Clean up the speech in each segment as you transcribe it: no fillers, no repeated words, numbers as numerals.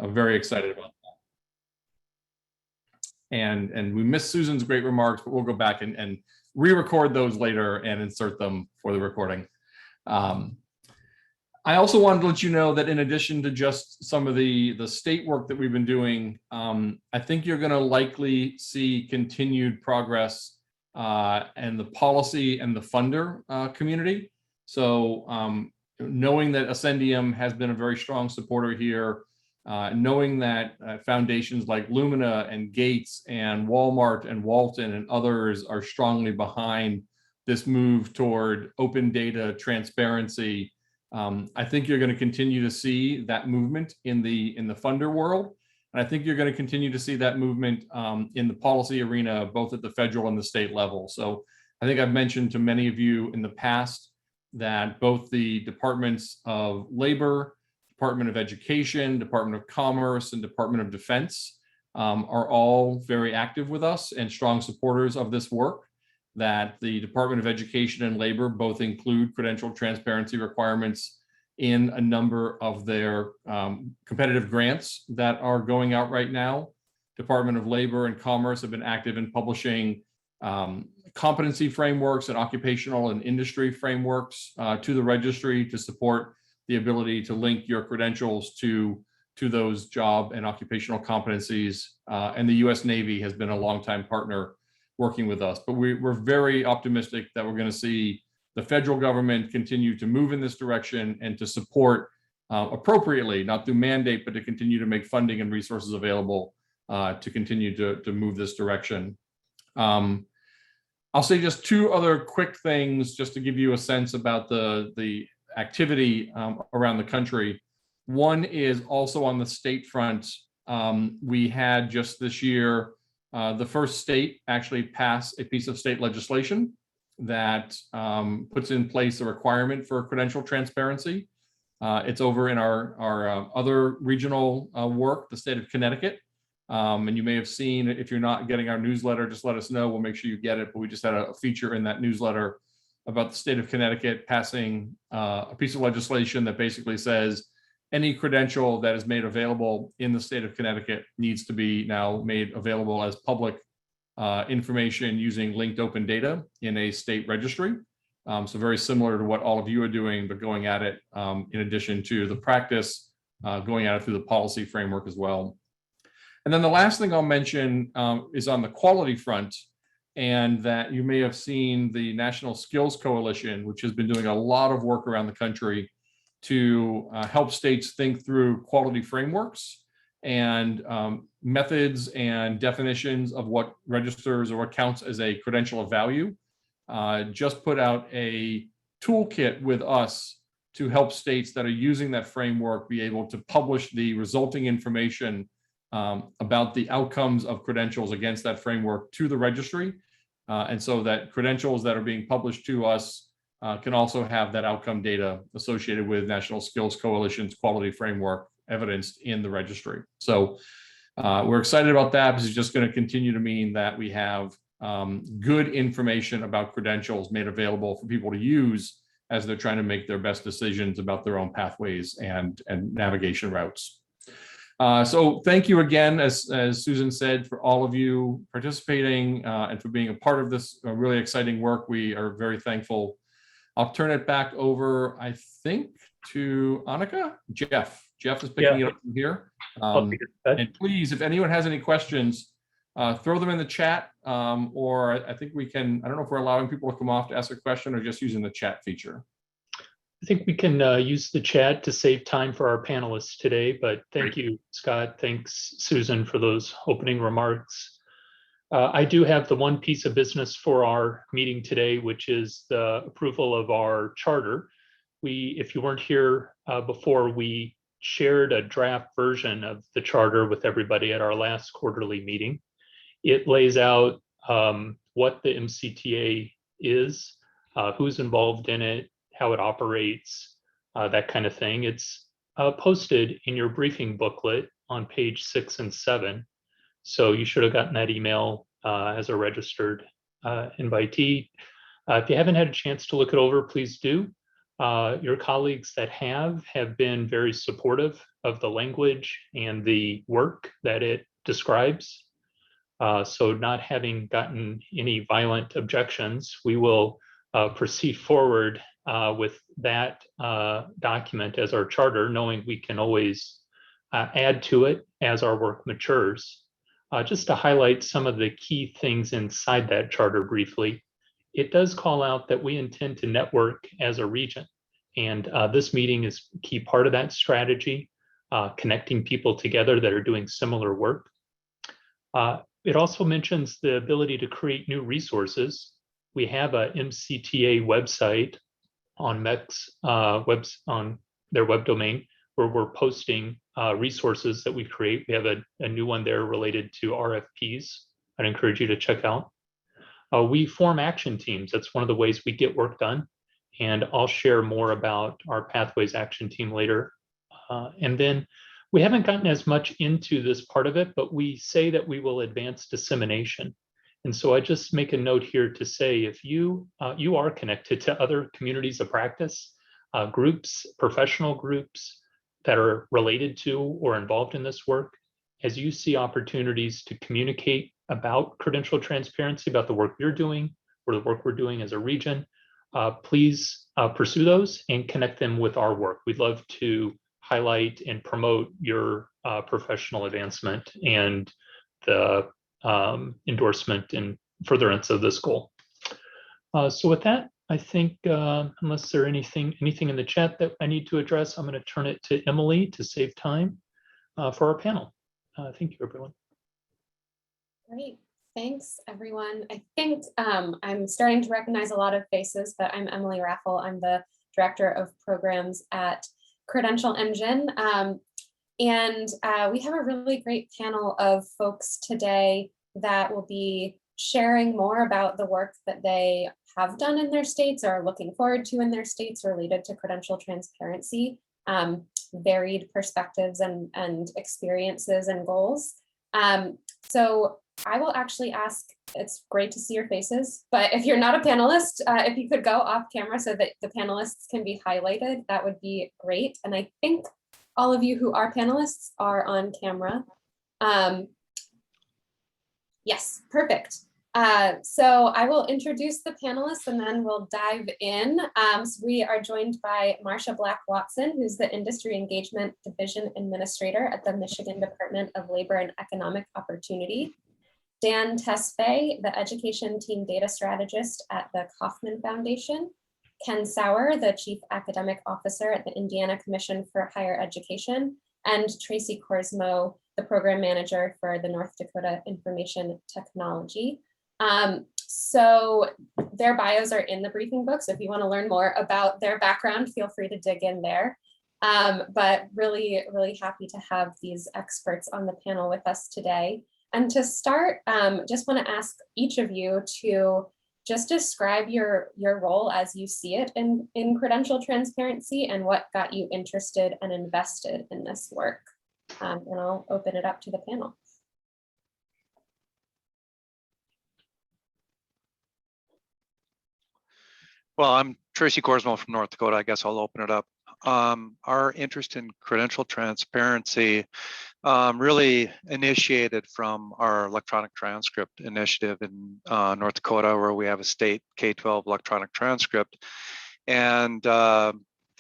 very excited about that. And we missed Susan's great remarks, but we'll go back and re-record those later and insert them for the recording. I also wanted to let you know that in addition to just some of the state work that we've been doing, I think you're going to likely see continued progress and the policy and the funder community. So knowing that Ascendium has been a very strong supporter here, knowing that foundations like Lumina and Gates and Walmart and Walton and others are strongly behind this move toward open data transparency, I think you're going to continue to see that movement in the funder world. And I think you're going to continue to see that movement in the policy arena, both at the federal and the state level. So I think I've mentioned to many of you in the past that both the Departments of Labor, Department of Education, Department of Commerce, and Department of Defense are all very active with us and strong supporters of this work. That the Department of Education and Labor both include credential transparency requirements in a number of their competitive grants that are going out right now. Department of Labor and Commerce have been active in publishing competency frameworks and occupational and industry frameworks to the registry to support the ability to link your credentials to those job and occupational competencies. And the US Navy has been a longtime partner working with us. But we're very optimistic that we're going to see the federal government continue to move in this direction and to support appropriately, not through mandate, but to continue to make funding and resources available to continue to move this direction. I'll say just two other quick things just to give you a sense about the activity around the country. One is also on the state front. We had just this year the first state actually pass a piece of state legislation that puts in place a requirement for credential transparency. It's over in our other regional work, the state of Connecticut. And you may have seen, if you're not getting our newsletter, just let us know. We'll make sure you get it. But we just had a feature in that newsletter about the state of Connecticut passing a piece of legislation that basically says any credential that is made available in the state of Connecticut needs to be now made available as public information using linked open data in a state registry. So very similar to what all of you are doing, but going at it in addition to the practice, going at it through the policy framework as well. And then the last thing I'll mention is on the quality front, and that you may have seen the National Skills Coalition, which has been doing a lot of work around the country to help states think through quality frameworks and methods and definitions of what registers or what counts as a credential of value. Just put out a toolkit with us to help states that are using that framework be able to publish the resulting information about the outcomes of credentials against that framework to the registry. And so that credentials that are being published to us can also have that outcome data associated with National Skills Coalition's quality framework evidenced in the registry. So we're excited about that because it's just going to continue to mean that we have good information about credentials made available for people to use as they're trying to make their best decisions about their own pathways and navigation routes. So thank you again, as Susan said, for all of you participating and for being a part of this really exciting work. We are very thankful. I'll turn it back over, I think, to Annika. Jeff is picking it up from here. And please, if anyone has any questions, throw them in the chat, or I think we can, I don't know if we're allowing people to come off to ask a question or just using the chat feature. I think we can use the chat to save time for our panelists today, but thank you, Scott. Thanks, Susan, for those opening remarks. I do have the one piece of business for our meeting today, which is the approval of our charter. If you weren't here before, we shared a draft version of the charter with everybody at our last quarterly meeting. It lays out what the MCTA is, who's involved in it, how it operates, that kind of thing. It's posted in your briefing booklet on page 6 and 7. So you should have gotten that email as a registered invitee. If you haven't had a chance to look it over, please do. Your colleagues that have been very supportive of the language and the work that it describes. So not having gotten any violent objections, we will proceed forward with that document as our charter, knowing we can always add to it as our work matures. Just to highlight some of the key things inside that charter briefly, it does call out that we intend to network as a region. And this meeting is a key part of that strategy, connecting people together that are doing similar work. It also mentions the ability to create new resources. We have a MCTA website on MEC's on their web domain where we're posting resources that we create. We have a new one there related to RFPs. I'd encourage you to check out. We form action teams. That's one of the ways we get work done. And I'll share more about our Pathways Action Team later. And then we haven't gotten as much into this part of it, but we say that we will advance dissemination. And so I just make a note here to say, if you are connected to other communities of practice, groups, professional groups that are related to or involved in this work, as you see opportunities to communicate about credential transparency, about the work you're doing or the work we're doing as a region, please pursue those and connect them with our work. We'd love to highlight and promote your professional advancement and the endorsement and furtherance of this goal. So with that, I think unless there anything in the chat that I need to address, I'm going to turn it to Emilie to save time for our panel. Thank you, everyone. Great. Thanks, everyone. I think I'm starting to recognize a lot of faces, but I'm Emilie Rafal. I'm the Director of Programs at Credential Engine. And we have a really great panel of folks today that will be sharing more about the work that they have done in their states or are looking forward to in their states related to credential transparency, varied perspectives and experiences and goals. So I will actually ask, it's great to see your faces, but if you're not a panelist, if you could go off camera so that the panelists can be highlighted, that would be great. And I think all of you who are panelists are on camera. Yes, perfect. So I will introduce the panelists and then we'll dive in. So we are joined by Marcia Black-Watson, who's the Industry Engagement Division Administrator at the Michigan Department of Labor and Economic Opportunity. Dan Tesfay, the Education Team Data Strategist at the Kauffman Foundation. Ken Sauer, the Chief Academic Officer at the Indiana Commission for Higher Education. And Tracy Korsmo, the Program Manager for the North Dakota Information Technology. So their bios are in the briefing book. So if you want to learn more about their background, feel free to dig in there. But really, really happy to have these experts on the panel with us today. And to start, just want to ask each of you to just describe your role as you see it in credential transparency and what got you interested and invested in this work. And I'll open it up to the panel. Well, I'm Tracy Korsmo from North Dakota. I guess I'll open it up. Our interest in credential transparency really initiated from our electronic transcript initiative in North Dakota, where we have a state K-12 electronic transcript. And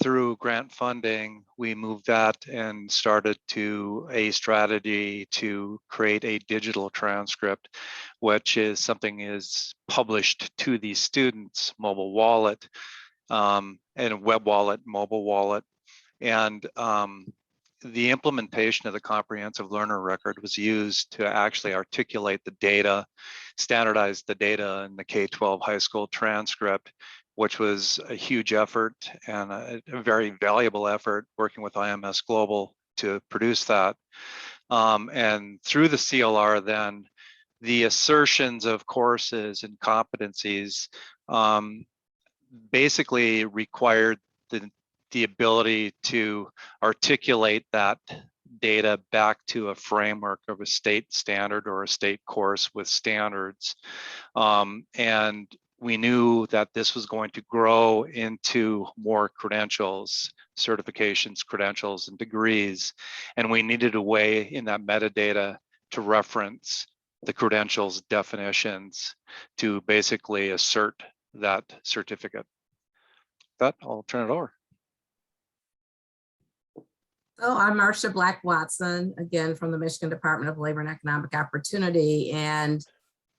through grant funding, we moved that and started a strategy to create a digital transcript, which is something is published to the students' mobile wallet, and a web wallet, mobile wallet. And the implementation of the comprehensive learner record was used to actually articulate the data, standardize the data in the K-12 high school transcript, which was a huge effort and a very valuable effort working with IMS Global to produce that. And through the CLR then, the assertions of courses and competencies basically required the ability to articulate that data back to a framework of a state standard or a state course with standards. And we knew that this was going to grow into more credentials, certifications, credentials, and degrees. And we needed a way in that metadata to reference the credentials definitions to basically assert that certificate. That I'll turn it over. So I'm Marcia Black-Watson, again, from the Michigan Department of Labor and Economic Opportunity. And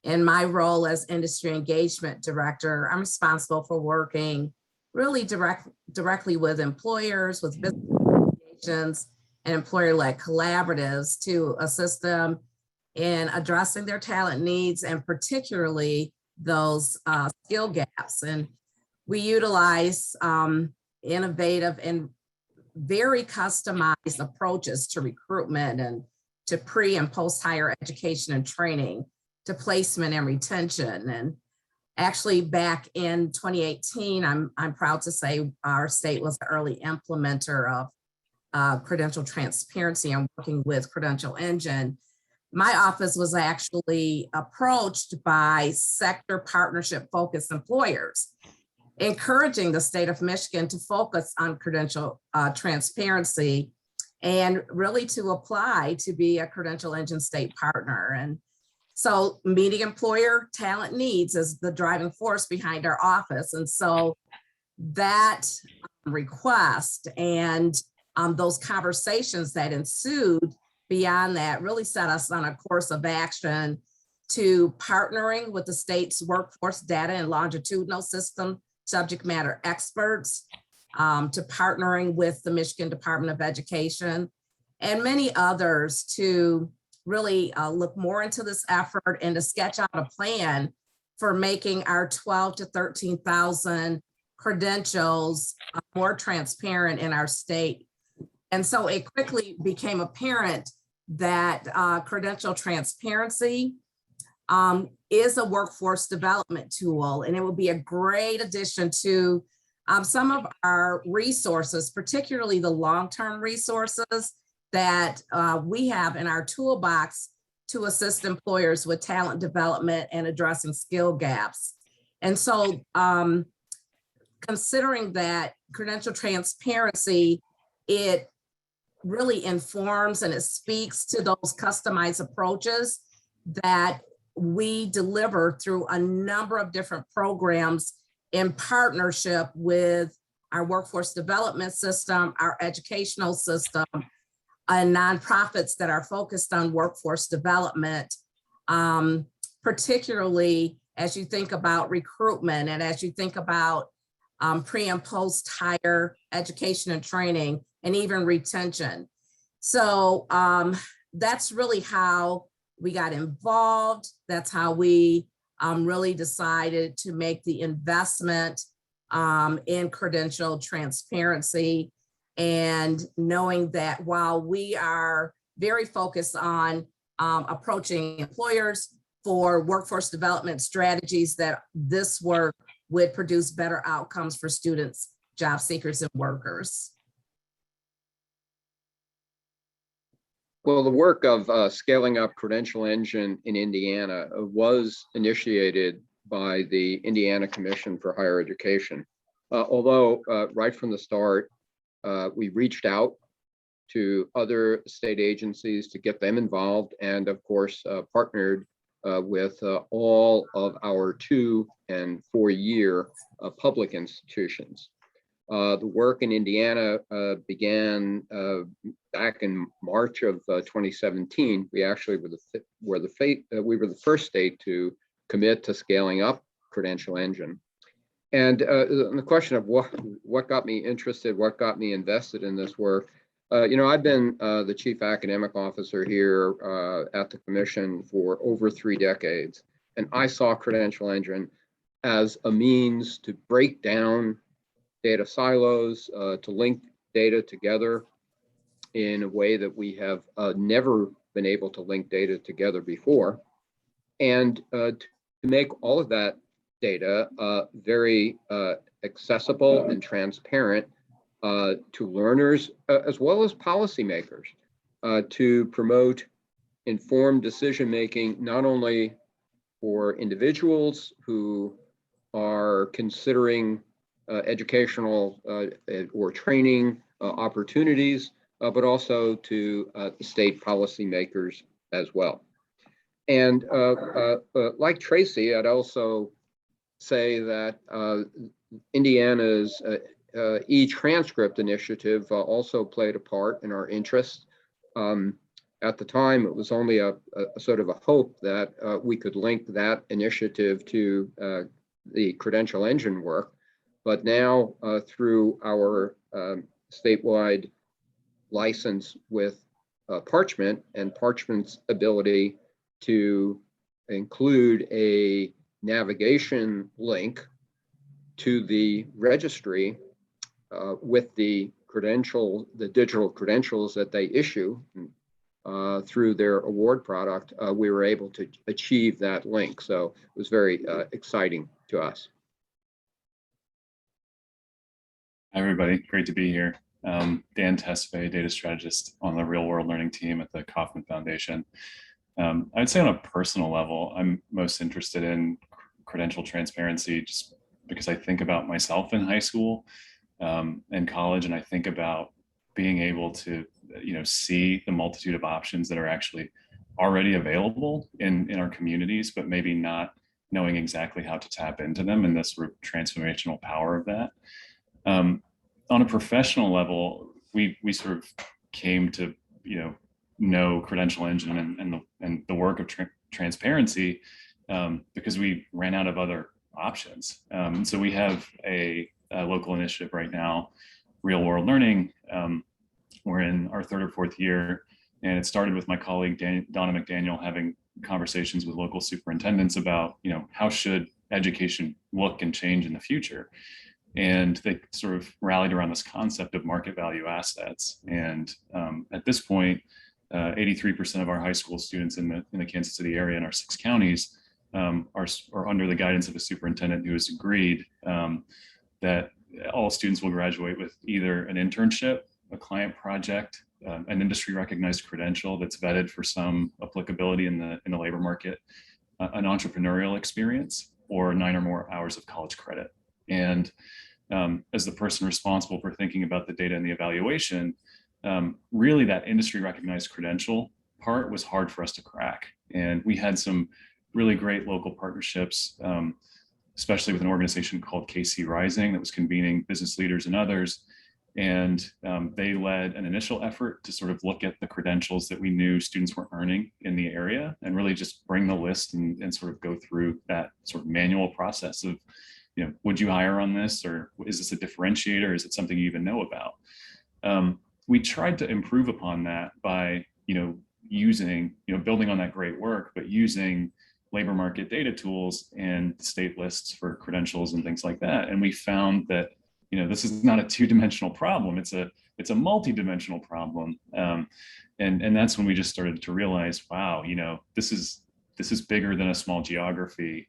in my role as Industry Engagement Director, I'm responsible for working really directly with employers, with business organizations, and employer-led collaboratives to assist them in addressing their talent needs, and particularly those skill gaps. And we utilize innovative and very customized approaches to recruitment and to pre and post higher education and training, to placement and retention. And actually back in 2018, I'm proud to say our state was an early implementer of credential transparency and working with Credential Engine. My office was actually approached by sector partnership focused employers, encouraging the state of Michigan to focus on credential transparency and really to apply to be a Credential Engine state partner. And so meeting employer talent needs is the driving force behind our office. And so that request and those conversations that ensued beyond that really set us on a course of action to partnering with the state's workforce data and longitudinal system subject matter experts, to partnering with the Michigan Department of Education and many others to really look more into this effort and to sketch out a plan for making our 12 to 13,000 credentials more transparent in our state. And so it quickly became apparent that credential transparency is a workforce development tool, and it will be a great addition to some of our resources, particularly the long-term resources that we have in our toolbox to assist employers with talent development and addressing skill gaps. And so considering that credential transparency, it really informs and it speaks to those customized approaches that we deliver through a number of different programs in partnership with our workforce development system, our educational system, and nonprofits that are focused on workforce development, particularly as you think about recruitment and as you think about pre and post higher education and training, and even retention. So that's really how we got involved. That's how we really decided to make the investment in credential transparency, and knowing that while we are very focused on approaching employers for workforce development strategies, that this work would produce better outcomes for students, job seekers, and workers. Well, the work of scaling up Credential Engine in Indiana was initiated by the Indiana Commission for Higher Education. Although right from the start, we reached out to other state agencies to get them involved, and of course partnered with all of our 2- and 4-year public institutions. The work in Indiana began back in March of 2017. We actually were the first state to commit to scaling up Credential Engine. And the question of what got me interested, what got me invested in this work, I've been the chief academic officer here at the commission for over 3 decades, and I saw Credential Engine as a means to break down data silos, to link data together in a way that we have never been able to link data together before, and to make all of that data very accessible and transparent to learners as well as policymakers, to promote informed decision making, not only for individuals who are considering educational or training opportunities, but also to the state policymakers as well. And like Tracy, I'd also say that Indiana's e-transcript initiative also played a part in our interest. At the time, it was only a sort of a hope that we could link that initiative to the credential engine work. But now through our statewide license with Parchment and Parchment's ability to include a navigation link to the registry with the digital credentials that they issue through their award product, we were able to achieve that link. So it was very exciting to us. Hi, everybody. Great to be here. Dan Tesfay, data strategist on the real world learning team at the Kauffman Foundation. I'd say on a personal level, I'm most interested in credential transparency just because I think about myself in high school and college, and I think about being able to see the multitude of options that are actually already available in our communities, but maybe not knowing exactly how to tap into them and the sort of transformational power of that. On a professional level, we sort of came to know Credential Engine and the work of transparency because we ran out of other options. So we have a local initiative right now, Real World Learning. We're in our third or fourth year, and it started with my colleague Donna McDaniel having conversations with local superintendents about how should education look and change in the future. And they sort of rallied around this concept of market value assets. And at this point, 83% of our high school students in the Kansas City area in our 6 counties are under the guidance of a superintendent who has agreed that all students will graduate with either an internship, a client project, an industry recognized credential that's vetted for some applicability in the labor market, an entrepreneurial experience, or 9 or more hours of college credit. And as the person responsible for thinking about the data and the evaluation, really that industry recognized credential part was hard for us to crack. And we had some really great local partnerships, especially with an organization called KC Rising that was convening business leaders and others. And they led an initial effort to sort of look at the credentials that we knew students were earning in the area and really just bring the list and sort of go through that sort of manual process of, would you hire on this, or is this a differentiator? Is it something you even know about? We tried to improve upon that by, using, building on that great work, but using labor market data tools and state lists for credentials and things like that. And we found that, this is not a 2-dimensional problem. It's a multi-dimensional problem. And that's when we just started to realize, wow, this is bigger than a small geography.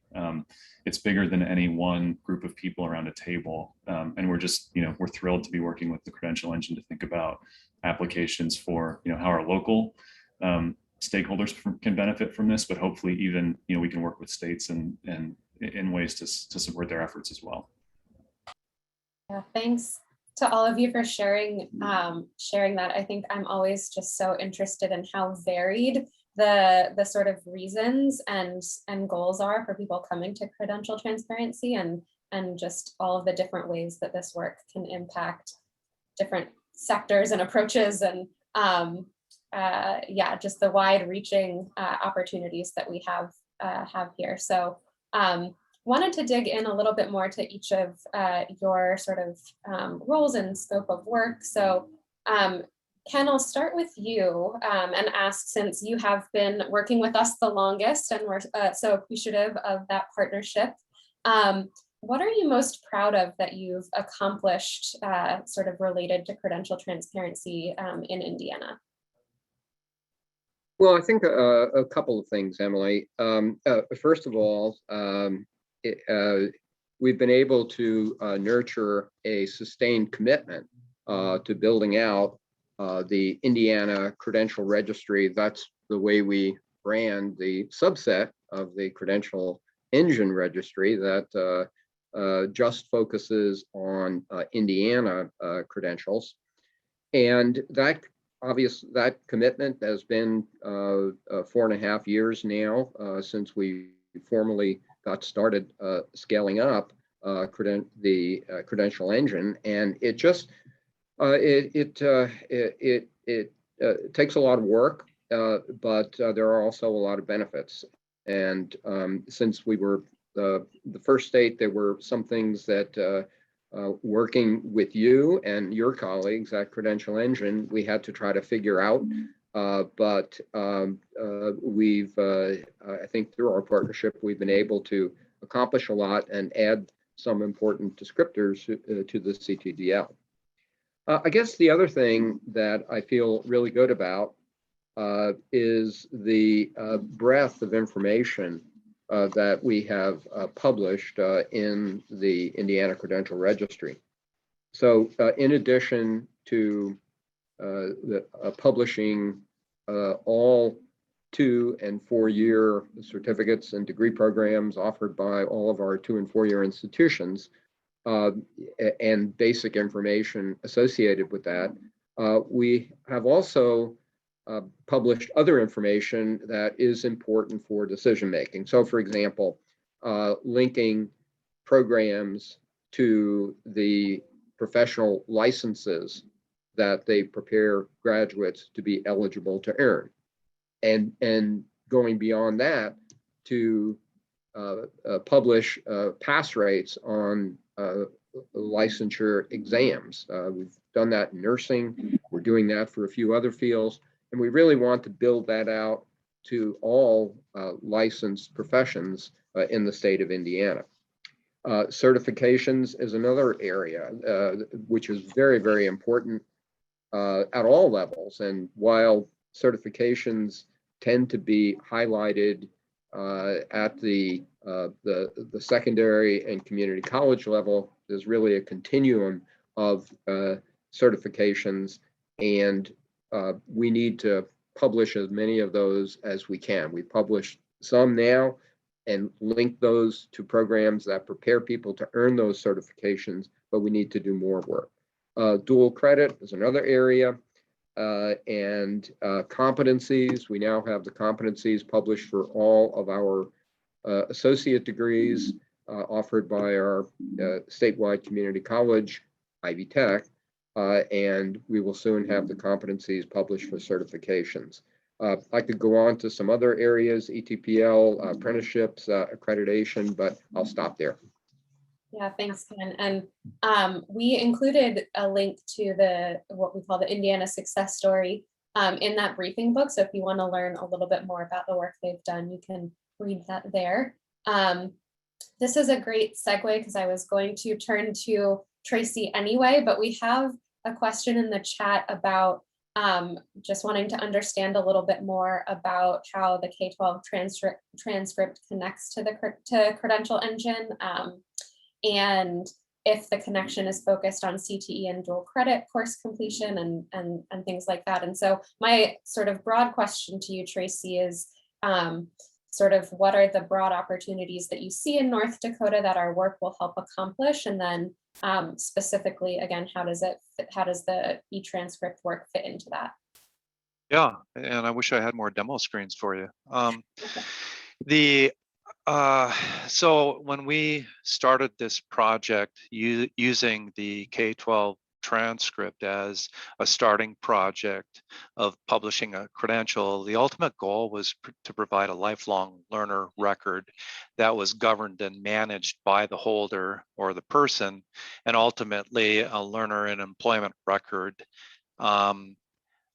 It's bigger than any one group of people around a table. And we're just, we're thrilled to be working with the Credential Engine to think about applications for, how our local stakeholders can benefit from this, but hopefully even, we can work with states and in ways to support their efforts as well. Yeah, thanks to all of you for sharing that. I think I'm always just so interested in how varied the sort of reasons and goals are for people coming to credential transparency and just all of the different ways that this work can impact different sectors and approaches and just the wide reaching opportunities that we have here. So wanted to dig in a little bit more to each of your sort of roles and scope of work. So Ken, I'll start with you and ask, since you have been working with us the longest and we're so appreciative of that partnership, what are you most proud of that you've accomplished sort of related to credential transparency in Indiana? Well, I think a couple of things, Emilie. First of all, we've been able to nurture a sustained commitment to building out the Indiana Credential Registry. That's the way we brand the subset of the Credential Engine Registry that just focuses on Indiana credentials. And that commitment has been 4.5 years now since we formally got started scaling up the credential engine, and it just it takes a lot of work, but there are also a lot of benefits. And since we were the first state, there were some things that working with you and your colleagues at Credential Engine, we had to try to figure out. But we've, I think through our partnership, we've been able to accomplish a lot and add some important descriptors to the CTDL. I guess the other thing that I feel really good about is the breadth of information that we have published in the Indiana Credential Registry. So in addition to publishing all 2- and 4-year certificates and degree programs offered by all of our 2- and 4-year institutions, and basic information associated with that, we have also published other information that is important for decision making. So for example, linking programs to the professional licenses that they prepare graduates to be eligible to earn. And going beyond that to publish pass rates on licensure exams. We've done that in nursing. We're doing that for a few other fields. And we really want to build that out to all licensed professions in the state of Indiana. Certifications is another area which is very, very important at all levels. And while certifications tend to be highlighted at the secondary and community college level, there's really a continuum of certifications, and we need to publish as many of those as we can. We publish some now and link those to programs that prepare people to earn those certifications, but we need to do more work. Dual credit is another area, and competencies. We now have the competencies published for all of our associate degrees offered by our statewide community college, Ivy Tech, and we will soon have the competencies published for certifications. I could go on to some other areas, ETPL, apprenticeships, accreditation, but I'll stop there. Yeah, thanks, Ken. And we included a link to what we call the Indiana success story in that briefing book. So if you want to learn a little bit more about the work they've done, you can read that there. This is a great segue because I was going to turn to Tracy anyway, but we have a question in the chat about just wanting to understand a little bit more about how the K-12 transcript connects to the Credential Engine, and if the connection is focused on CTE and dual credit course completion and things like that. And so my sort of broad question to you, Tracy, is sort of what are the broad opportunities that you see in North Dakota that our work will help accomplish? And then specifically, again, how does the e-transcript work fit into that? Yeah, and I wish I had more demo screens for you. Okay. So when we started this project using the K-12 transcript as a starting project of publishing a credential, the ultimate goal was to provide a lifelong learner record that was governed and managed by the holder or the person, and ultimately a learner and employment record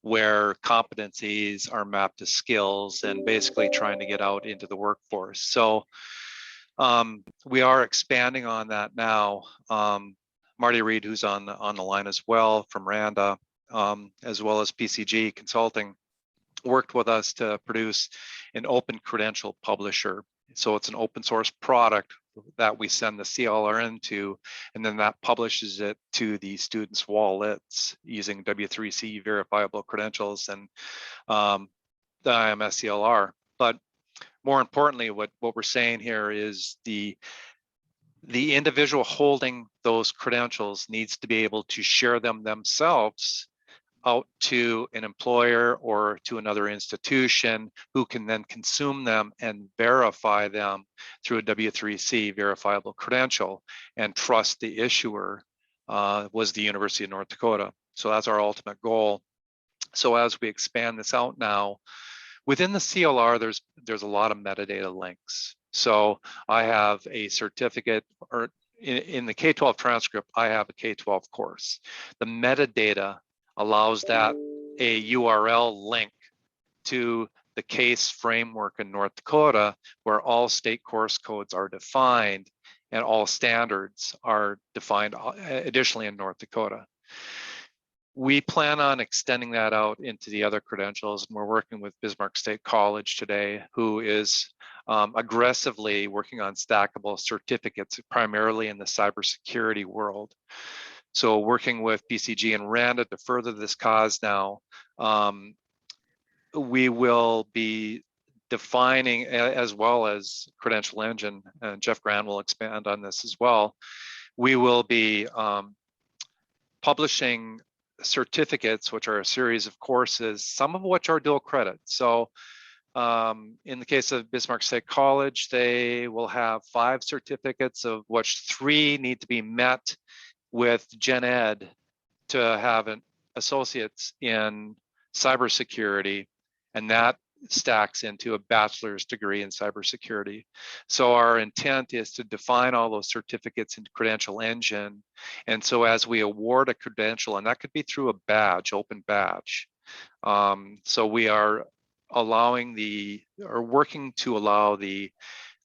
where competencies are mapped to skills and basically trying to get out into the workforce. So we are expanding on that now. Marty Reed, who's on the line as well from Randa, as well as PCG Consulting, worked with us to produce an open credential publisher. So it's an open source product that we send the CLR into, and then that publishes it to the students' wallets using W3C verifiable credentials and the IMS CLR. But more importantly, what we're saying here is the the individual holding those credentials needs to be able to share them themselves out to an employer or to another institution who can then consume them and verify them through a W3C verifiable credential and trust the issuer was the University of North Dakota. So that's our ultimate goal. So as we expand this out now, within the CLR, there's a lot of metadata links. So I have a certificate, or in the K-12 transcript, I have a K-12 course. The metadata allows that a URL link to the case framework in North Dakota, where all state course codes are defined and all standards are defined additionally in North Dakota. We plan on extending that out into the other credentials, and we're working with Bismarck State College today, who is aggressively working on stackable certificates, primarily in the cybersecurity world. So working with BCG and Randa to further this cause now, we will be defining, as well as Credential Engine, and Jeff Grann will expand on this as well, we will be publishing certificates, which are a series of courses, some of which are dual credit. So in the case of Bismarck State College, they will have 5 certificates, of which 3 need to be met with Gen Ed to have an associate's in cybersecurity, and that stacks into a bachelor's degree in cybersecurity. So our intent is to define all those certificates in Credential Engine. And so as we award a credential, and that could be through a badge, open badge. So we are working to allow the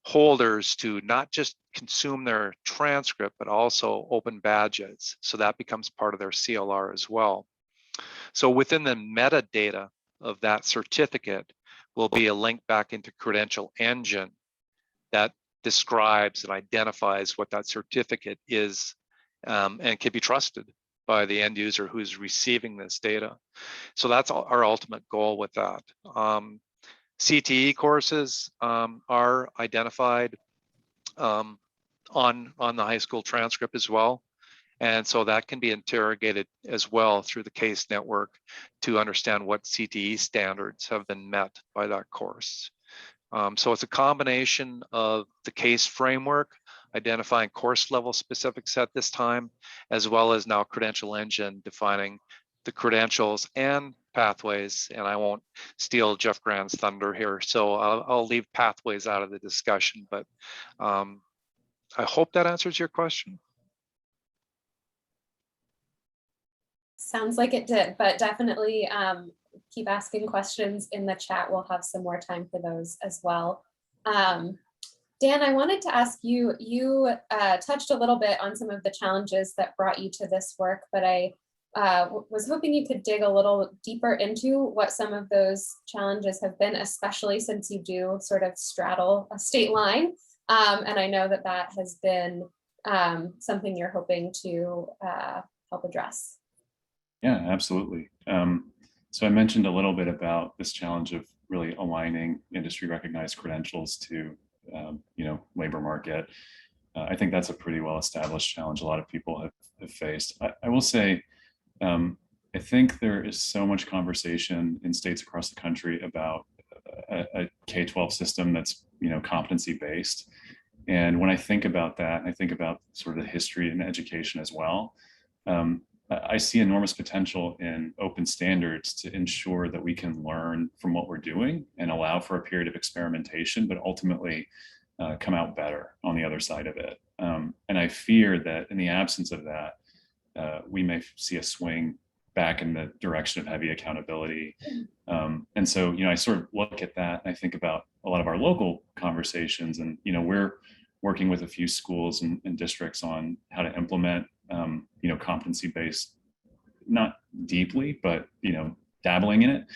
holders to not just consume their transcript, but also open badges. So that becomes part of their CLR as well. So within the metadata of that certificate will be a link back into Credential Engine that describes and identifies what that certificate is, and can be trusted by the end user who's receiving this data. So that's our ultimate goal with that. CTE courses are identified on the high school transcript as well. And so that can be interrogated as well through the case network to understand what CTE standards have been met by that course. So it's a combination of the case framework, identifying course level specifics at this time, as well as now Credential Engine defining the credentials and pathways. And I won't steal Jeff Grann's thunder here, so I'll leave pathways out of the discussion, but I hope that answers your question. Sounds like it did, but definitely keep asking questions in the chat. We'll have some more time for those as well. Dan, I wanted to ask you, you touched a little bit on some of the challenges that brought you to this work, but I was hoping you could dig a little deeper into what some of those challenges have been, especially since you do sort of straddle a state line. And I know that that has been something you're hoping to help address. Yeah, absolutely. So I mentioned a little bit about this challenge of really aligning industry recognized credentials to, labor market. I think that's a pretty well established challenge a lot of people have faced. I will say, I think there is so much conversation in states across the country about a K-12 system that's, competency based. And when I think about that, I think about sort of the history and education as well. I see enormous potential in open standards to ensure that we can learn from what we're doing and allow for a period of experimentation, but ultimately come out better on the other side of it. And I fear that in the absence of that, we may see a swing back in the direction of heavy accountability. And so, I sort of look at that and I think about a lot of our local conversations, and, we're working with a few schools and districts on how to implement competency-based, not deeply, but, dabbling in it,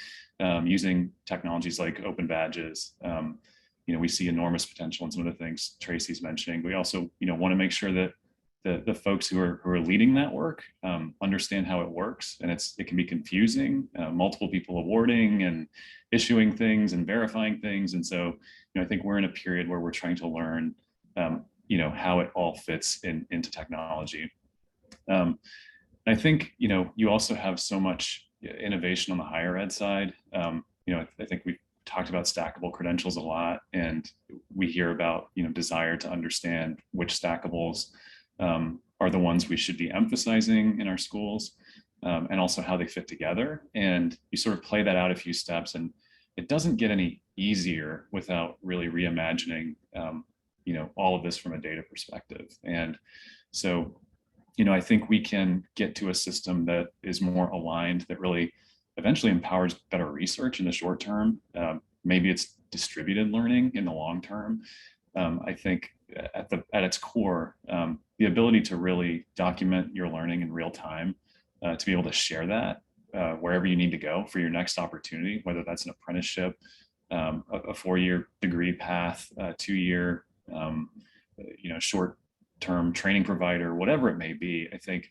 using technologies like open badges. We see enormous potential in some of the things Tracy's mentioning. We also, want to make sure that the folks who are leading that work understand how it works, and it can be confusing, multiple people awarding and issuing things and verifying things. And so, I think we're in a period where we're trying to learn how it all fits into technology. I think, you also have so much innovation on the higher ed side. I think we talked about stackable credentials a lot, and we hear about, desire to understand which stackables are the ones we should be emphasizing in our schools, and also how they fit together. And you sort of play that out a few steps, and it doesn't get any easier without really reimagining, all of this from a data perspective. And so, I think we can get to a system that is more aligned, that really eventually empowers better research in the short term. Maybe it's distributed learning in the long term. I think at its core, the ability to really document your learning in real time, to be able to share that wherever you need to go for your next opportunity, whether that's an apprenticeship, a 4-year degree path, 2-year, short-term training provider, whatever it may be. I think,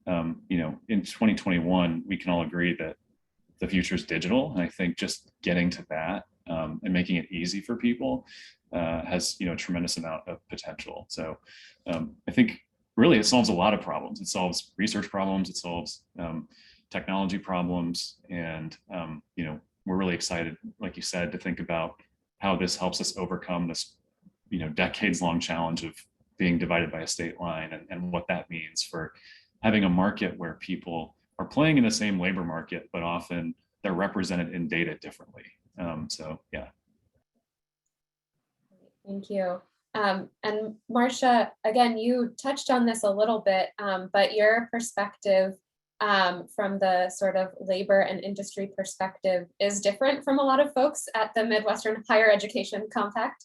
in 2021, we can all agree that the future is digital. And I think just getting to that and making it easy for people has, a tremendous amount of potential. So I think really it solves a lot of problems. It solves research problems, it solves technology problems. And, we're really excited, like you said, to think about how this helps us overcome this, decades-long challenge of being divided by a state line, and what that means for having a market where people are playing in the same labor market, but often they're represented in data differently. Yeah. Thank you. And Marcia, again, you touched on this a little bit, but your perspective from the sort of labor and industry perspective is different from a lot of folks at the Midwestern Higher Education Compact.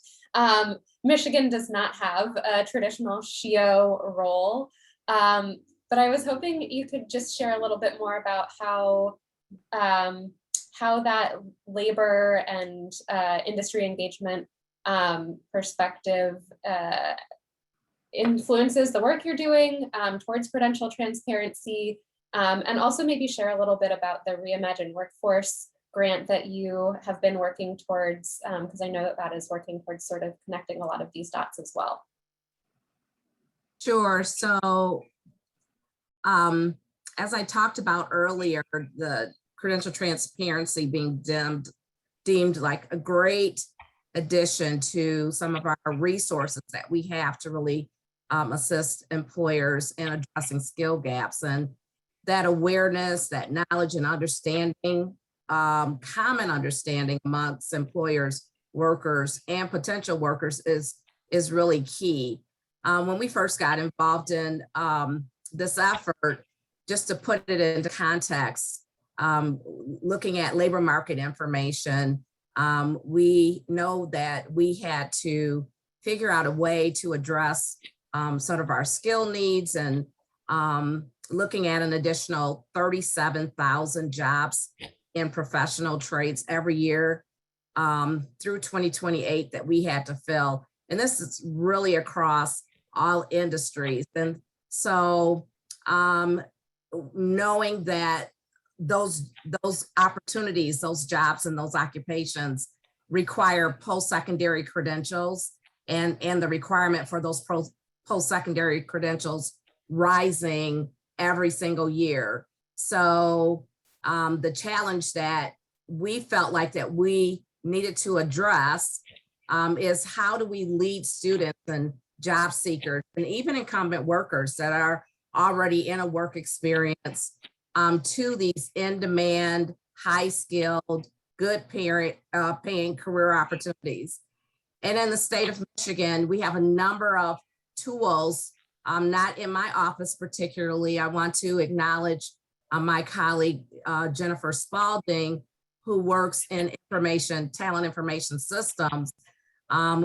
Michigan does not have a traditional SHIO role, but I was hoping you could just share a little bit more about how that labor and industry engagement perspective influences the work you're doing towards credential transparency, and also maybe share a little bit about the Reimagine Workforce grant that you have been working towards, because I know that is working towards sort of connecting a lot of these dots as well. Sure. So as I talked about earlier, the credential transparency being deemed like a great addition to some of our resources that we have to really assist employers in addressing skill gaps. And that awareness, that knowledge and understanding, common understanding amongst employers, workers, and potential workers is really key. When we first got involved in this effort, just to put it into context, looking at labor market information, we know that we had to figure out a way to address sort of our skill needs, and looking at an additional 37,000 jobs in professional trades every year through 2028 that we had to fill. And this is really across all industries. And so knowing that those opportunities, those jobs and those occupations require post-secondary credentials, and the requirement for those post-secondary credentials rising every single year. So the challenge that we felt like that we needed to address is how do we lead students and job seekers and even incumbent workers that are already in a work experience to these in-demand, high-skilled, good paying career opportunities. And in the state of Michigan, we have a number of tools, not in my office particularly. I want to acknowledge my colleague, Jennifer Spalding, who works in talent information systems.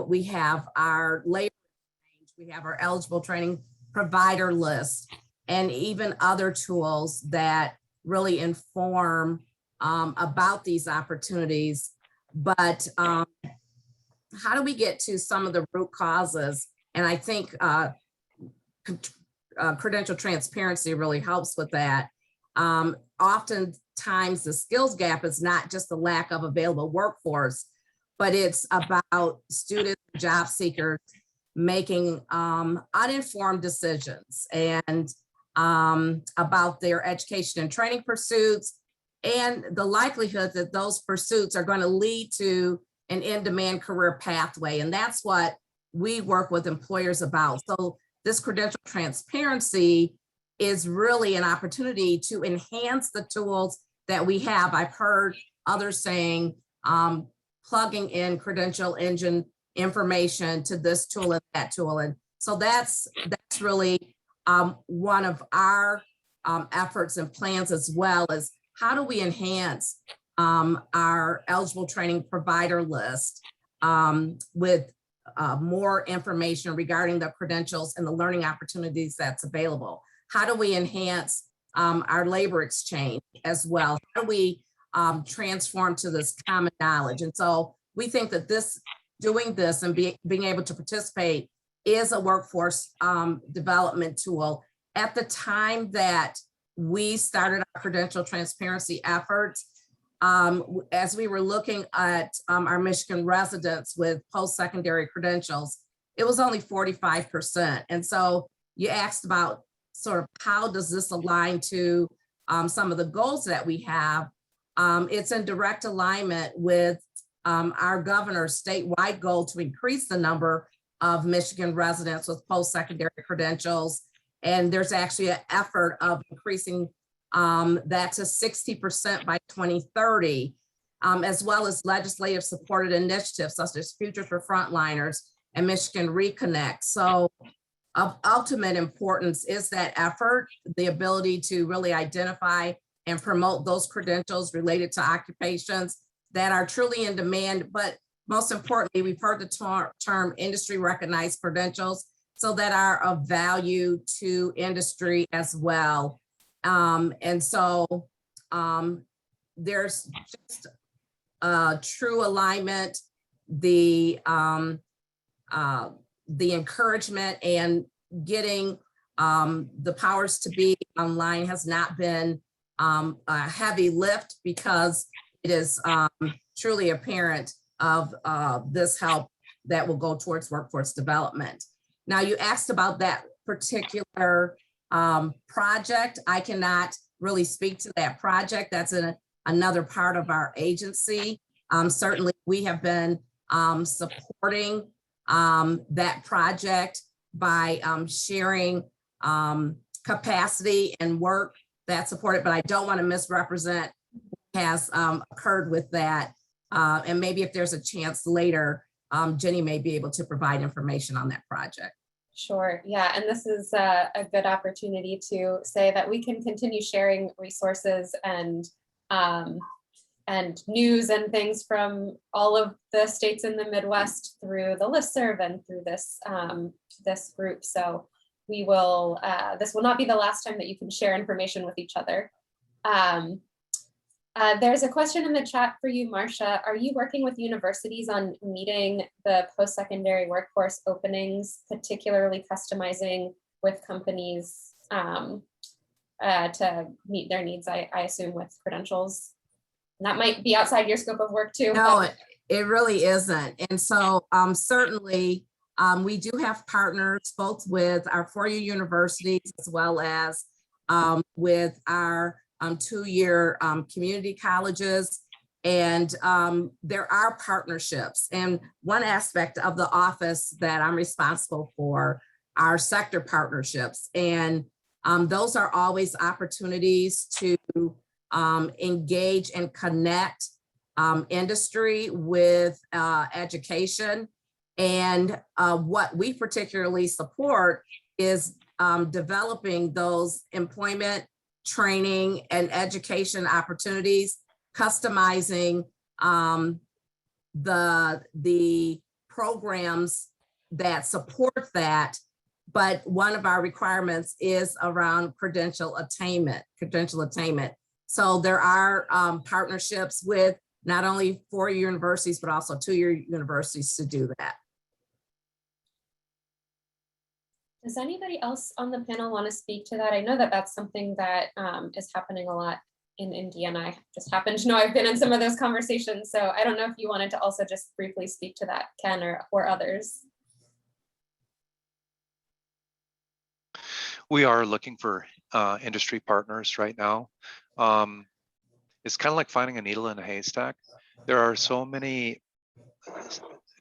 We have our labor exchange, we have our eligible training provider list, and even other tools that really inform about these opportunities. But how do we get to some of the root causes? And I think credential transparency really helps with that. Oftentimes the skills gap is not just the lack of available workforce, but it's about students, job seekers making uninformed decisions and about their education and training pursuits, and the likelihood that those pursuits are going to lead to an in-demand career pathway. And that's what we work with employers about. So this credential transparency is really an opportunity to enhance the tools that we have. I've heard others saying plugging in credential engine information to this tool and that tool. And so that's really one of our efforts and plans, as well as how do we enhance our eligible training provider list with more information regarding the credentials and the learning opportunities that's available. How do we enhance our labor exchange as well? How do we transform to this common knowledge? And so we think that doing this and being able to participate is a workforce development tool. At the time that we started our credential transparency efforts, as we were looking at our Michigan residents with post-secondary credentials, it was only 45%. And so you asked about sort of how does this align to some of the goals that we have. It's in direct alignment with our governor's statewide goal to increase the number of Michigan residents with post-secondary credentials. And there's actually an effort of increasing that to 60% by 2030, as well as legislative supported initiatives such as Futures for Frontliners and Michigan Reconnect. So of ultimate importance is that effort, the ability to really identify and promote those credentials related to occupations that are truly in demand. But most importantly, we've heard the term industry recognized credentials, so that are of value to industry as well. And so there's just a true alignment, the encouragement and getting the powers to be online has not been a heavy lift, because it is truly apparent of this help that will go towards workforce development. Now, you asked about that particular project. I cannot really speak to that project. That's another part of our agency. Certainly, we have been supporting that project by sharing capacity and work that's supported, but I don't want to misrepresent what has occurred with that. And maybe if there's a chance later, Jenny may be able to provide information on that project. Sure. Yeah. And this is a good opportunity to say that we can continue sharing resources and news and things from all of the states in the Midwest through the listserv and through this this group. So we will, this will not be the last time that you can share information with each other. There's a question in the chat for you, Marcia. Are you working with universities on meeting the post-secondary workforce openings, particularly customizing with companies to meet their needs, I assume, with credentials? And that might be outside your scope of work too. No, it really isn't. And so certainly we do have partners both with our four-year universities as well as with our two-year community colleges. And there are partnerships. And one aspect of the office that I'm responsible for are sector partnerships. And those are always opportunities to engage and connect industry with education. And what we particularly support is developing those employment, training, and education opportunities, customizing the programs that support that. But one of our requirements is around credential attainment. So there are partnerships with not only four-year universities, but also two-year universities to do that. Does anybody else on the panel want to speak to that? I know that that's something that is happening a lot in Indiana. I just happen to know I've been in some of those conversations. So I don't know if you wanted to also just briefly speak to that, Ken, or others. We are looking for industry partners right now. It's kind of like finding a needle in a haystack. There are so many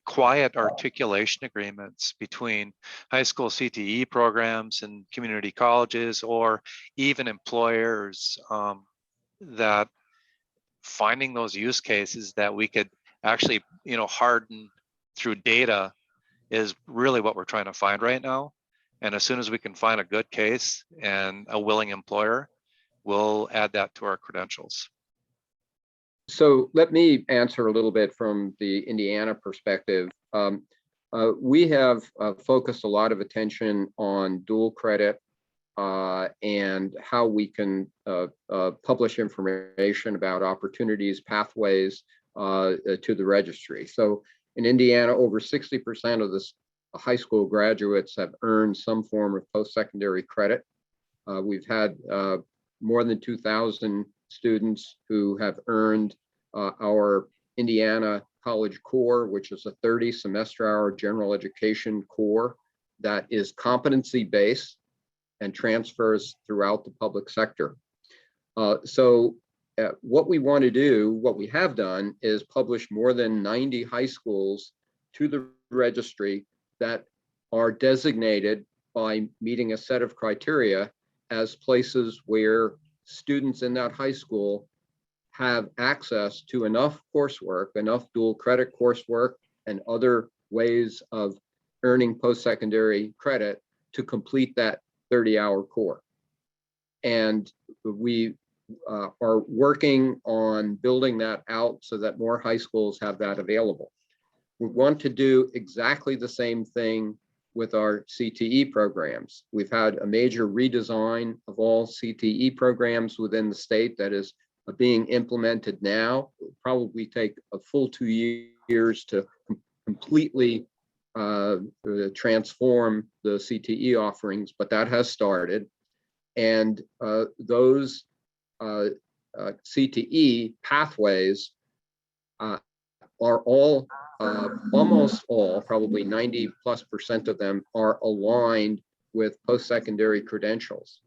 quiet articulation agreements between high school CTE programs and community colleges, or even employers, that finding those use cases that we could actually, harden through data is really what we're trying to find right now. And as soon as we can find a good case and a willing employer, we'll add that to our credentials. So let me answer a little bit from the Indiana perspective. We have focused a lot of attention on dual credit and how we can publish information about opportunities, pathways to the registry. So in Indiana, over 60% of the high school graduates have earned some form of post-secondary credit. We've had more than 2,000 students who have earned our Indiana College Core, which is a 30 semester hour general education core that is competency based and transfers throughout the public sector. What we want to do, what we have done, is publish more than 90 high schools to the registry that are designated by meeting a set of criteria as places where students in that high school have access to enough coursework, enough dual credit coursework, and other ways of earning post-secondary credit to complete that 30-hour core. And we are working on building that out so that more high schools have that available. We want to do exactly the same thing with our CTE programs. We've had a major redesign of all CTE programs within the state that is being implemented now. It will probably take a full 2 years to completely transform the CTE offerings, but that has started. And those CTE pathways are all, almost all, probably 90+% of them are aligned with post-secondary credentials.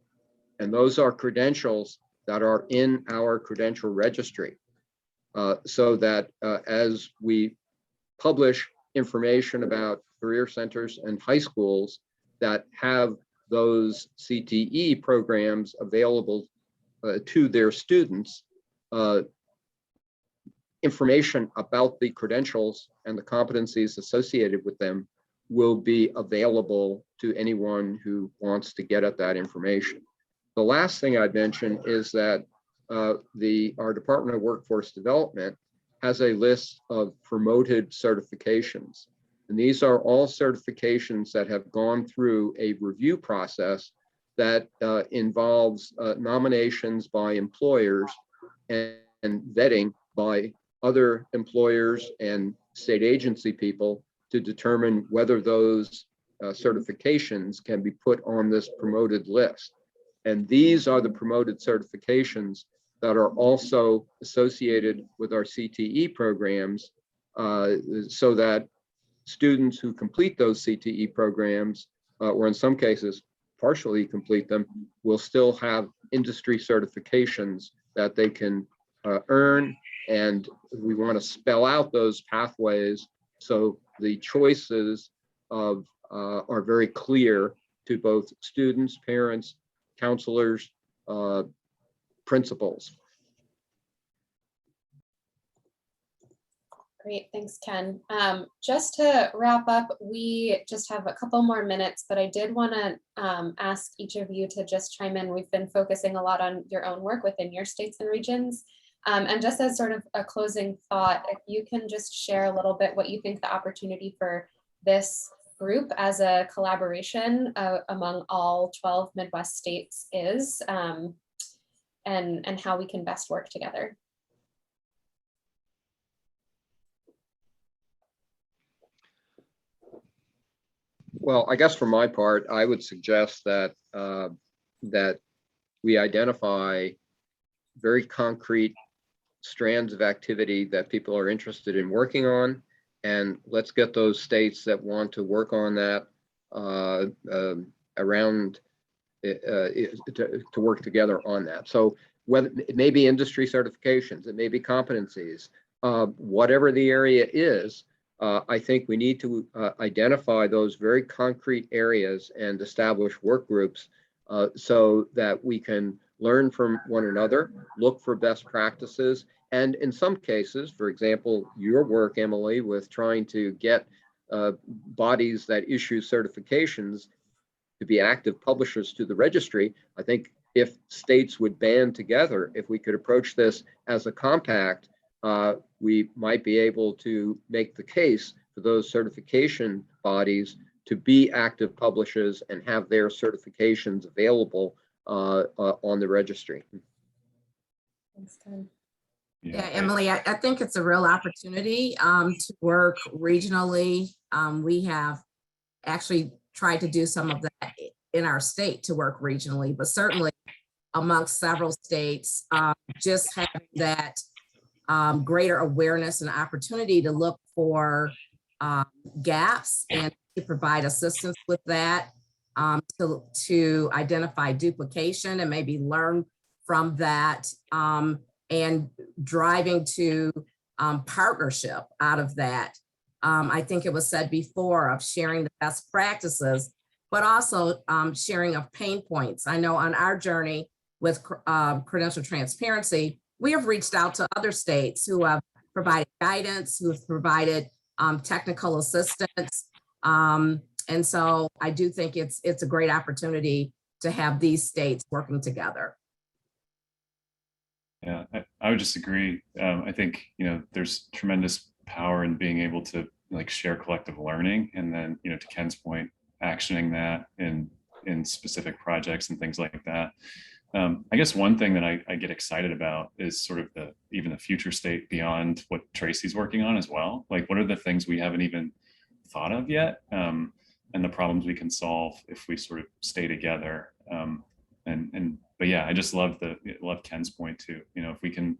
And those are credentials that are in our credential registry, so that as we publish information about career centers and high schools that have those CTE programs available to their students, information about the credentials and the competencies associated with them will be available to anyone who wants to get at that information. The last thing I'd mention is that our Department of Workforce Development has a list of promoted certifications. And these are all certifications that have gone through a review process that involves nominations by employers and vetting by other employers and state agency people to determine whether those certifications can be put on this promoted list. And these are the promoted certifications that are also associated with our CTE programs, so that students who complete those CTE programs, or in some cases partially complete them, will still have industry certifications that they can earn. And we want to spell out those pathways so the choices are very clear to both students, parents, counselors, principals. Great, thanks, Ken. Just to wrap up, we just have a couple more minutes, but I did want to ask each of you to just chime in. We've been focusing a lot on your own work within your states and regions. And just as sort of a closing thought, if you can just share a little bit what you think the opportunity for this group as a collaboration among all 12 Midwest states is, and how we can best work together. Well, I guess for my part, I would suggest that that we identify very concrete strands of activity that people are interested in working on, and let's get those states that want to work on that around to work together on that. So whether it may be industry certifications, it may be competencies, whatever the area is, I think we need to identify those very concrete areas and establish work groups so that we can learn from one another, look for best practices, and in some cases, for example, your work, Emilie, with trying to get bodies that issue certifications to be active publishers to the registry. I think if states would band together, if we could approach this as a compact, we might be able to make the case for those certification bodies to be active publishers and have their certifications available on the registry. Thanks, Ken. Yeah, Emilie, I think it's a real opportunity to work regionally. We have actually tried to do some of that in our state to work regionally, but certainly amongst several states, just having that greater awareness and opportunity to look for gaps and to provide assistance with that, to identify duplication and maybe learn from that, and driving to partnership out of that. I think it was said before of sharing the best practices, but also sharing of pain points. I know on our journey with credential transparency, we have reached out to other states who have provided guidance, who have provided technical assistance. And so I do think it's a great opportunity to have these states working together. Yeah, I would just agree. I think, there's tremendous power in being able to like share collective learning, and then, to Ken's point, actioning that in specific projects and things like that. I guess one thing that I get excited about is sort of even the future state beyond what Tracy's working on as well. Like, what are the things we haven't even thought of yet, and the problems we can solve if we sort of stay together. But yeah, I just love Ken's point too. If we can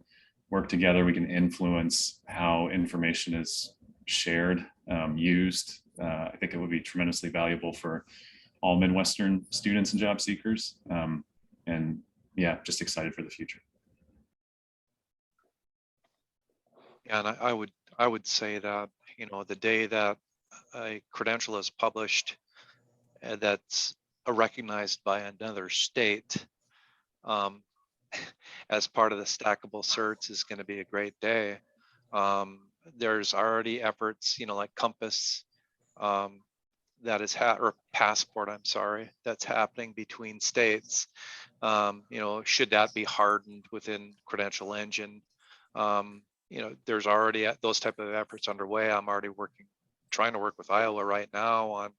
work together, we can influence how information is shared, used. I think it would be tremendously valuable for all Midwestern students and job seekers. And yeah, just excited for the future. Yeah, and I would say that, the day that a credential is published that's recognized by another state as part of the stackable certs is going to be a great day. There's already efforts, like Compass, that is or Passport, I'm sorry, that's happening between states. Should that be hardened within Credential Engine? There's already those type of efforts underway. I'm already trying to work with Iowa right now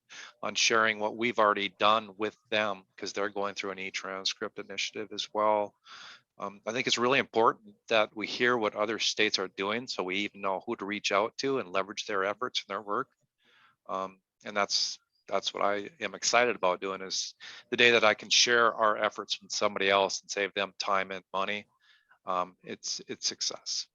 on sharing what we've already done with them, because they're going through an e-transcript initiative as well. I think it's really important that we hear what other states are doing, so we even know who to reach out to and leverage their efforts and their work. And that's what I am excited about doing, is the day that I can share our efforts with somebody else and save them time and money. It's success.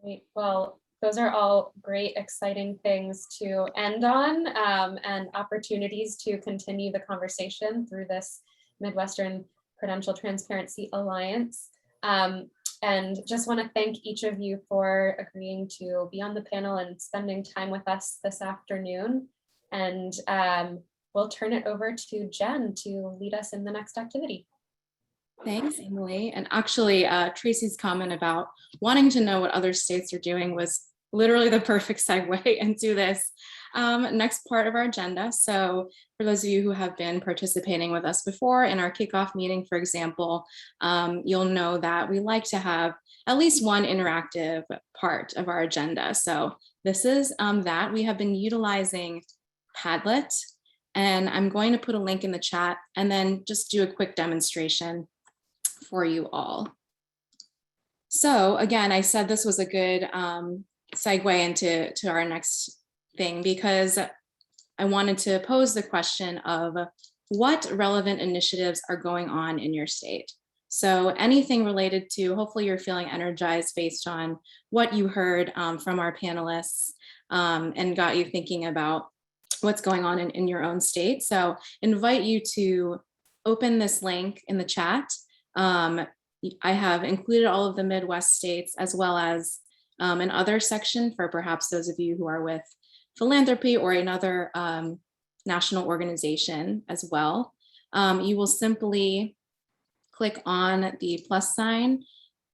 Great. Well, those are all great, exciting things to end on, and opportunities to continue the conversation through this Midwestern Credential Transparency Alliance. And just want to thank each of you for agreeing to be on the panel and spending time with us this afternoon. And we'll turn it over to Jen to lead us in the next activity. Thanks, Emilie. And actually, Tracy's comment about wanting to know what other states are doing was literally the perfect segue into this next part of our agenda. So for those of you who have been participating with us before in our kickoff meeting, for example, you'll know that we like to have at least one interactive part of our agenda. So this is that we have been utilizing Padlet, and I'm going to put a link in the chat and then just do a quick demonstration for you all. So again, I said this was a good segue into our next thing, because I wanted to pose the question of what relevant initiatives are going on in your state. So anything related to, hopefully you're feeling energized based on what you heard from our panelists, and got you thinking about what's going on in your own state. So invite you to open this link in the chat. I have included all of the Midwest states as well as another section for perhaps those of you who are with philanthropy or another national organization as well. You will simply click on the plus sign,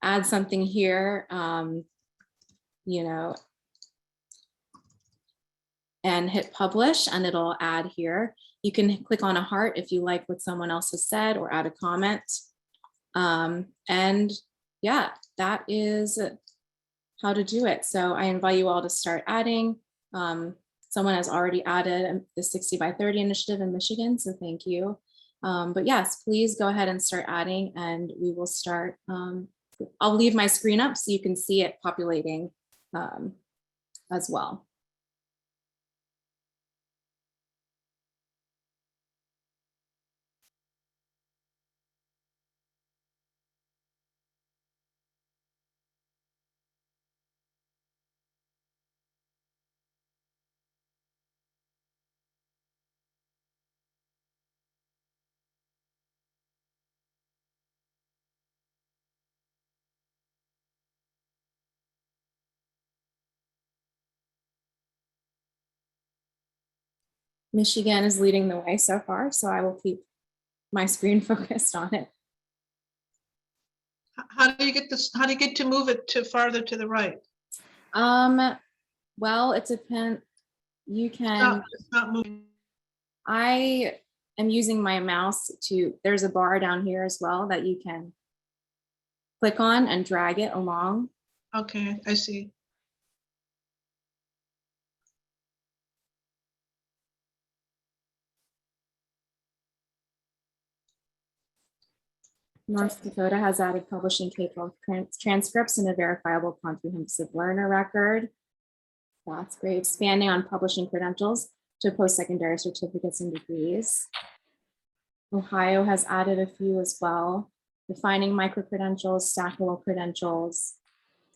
add something here, you know, and hit publish, and it'll add here. You can click on a heart if you like what someone else has said, or add a comment. And yeah, that is how to do it. So I invite you all to start adding. Someone has already added the 60 by 30 initiative in Michigan, so thank you. But yes, please go ahead and start adding, and we will start. I'll leave my screen up so you can see it populating as well. Michigan is leading the way so far, so I will keep my screen focused on it. How do you get this? How do you get to move it to farther to the right? Well, it depends. You can. It's not moving. I am using my mouse to. There's a bar down here as well that you can click on and drag it along. Okay, I see. North Dakota has added publishing K-12 transcripts in a verifiable comprehensive learner record. That's great. Expanding on publishing credentials to post-secondary certificates and degrees. Ohio has added a few as well. Defining micro-credentials, stackable credentials.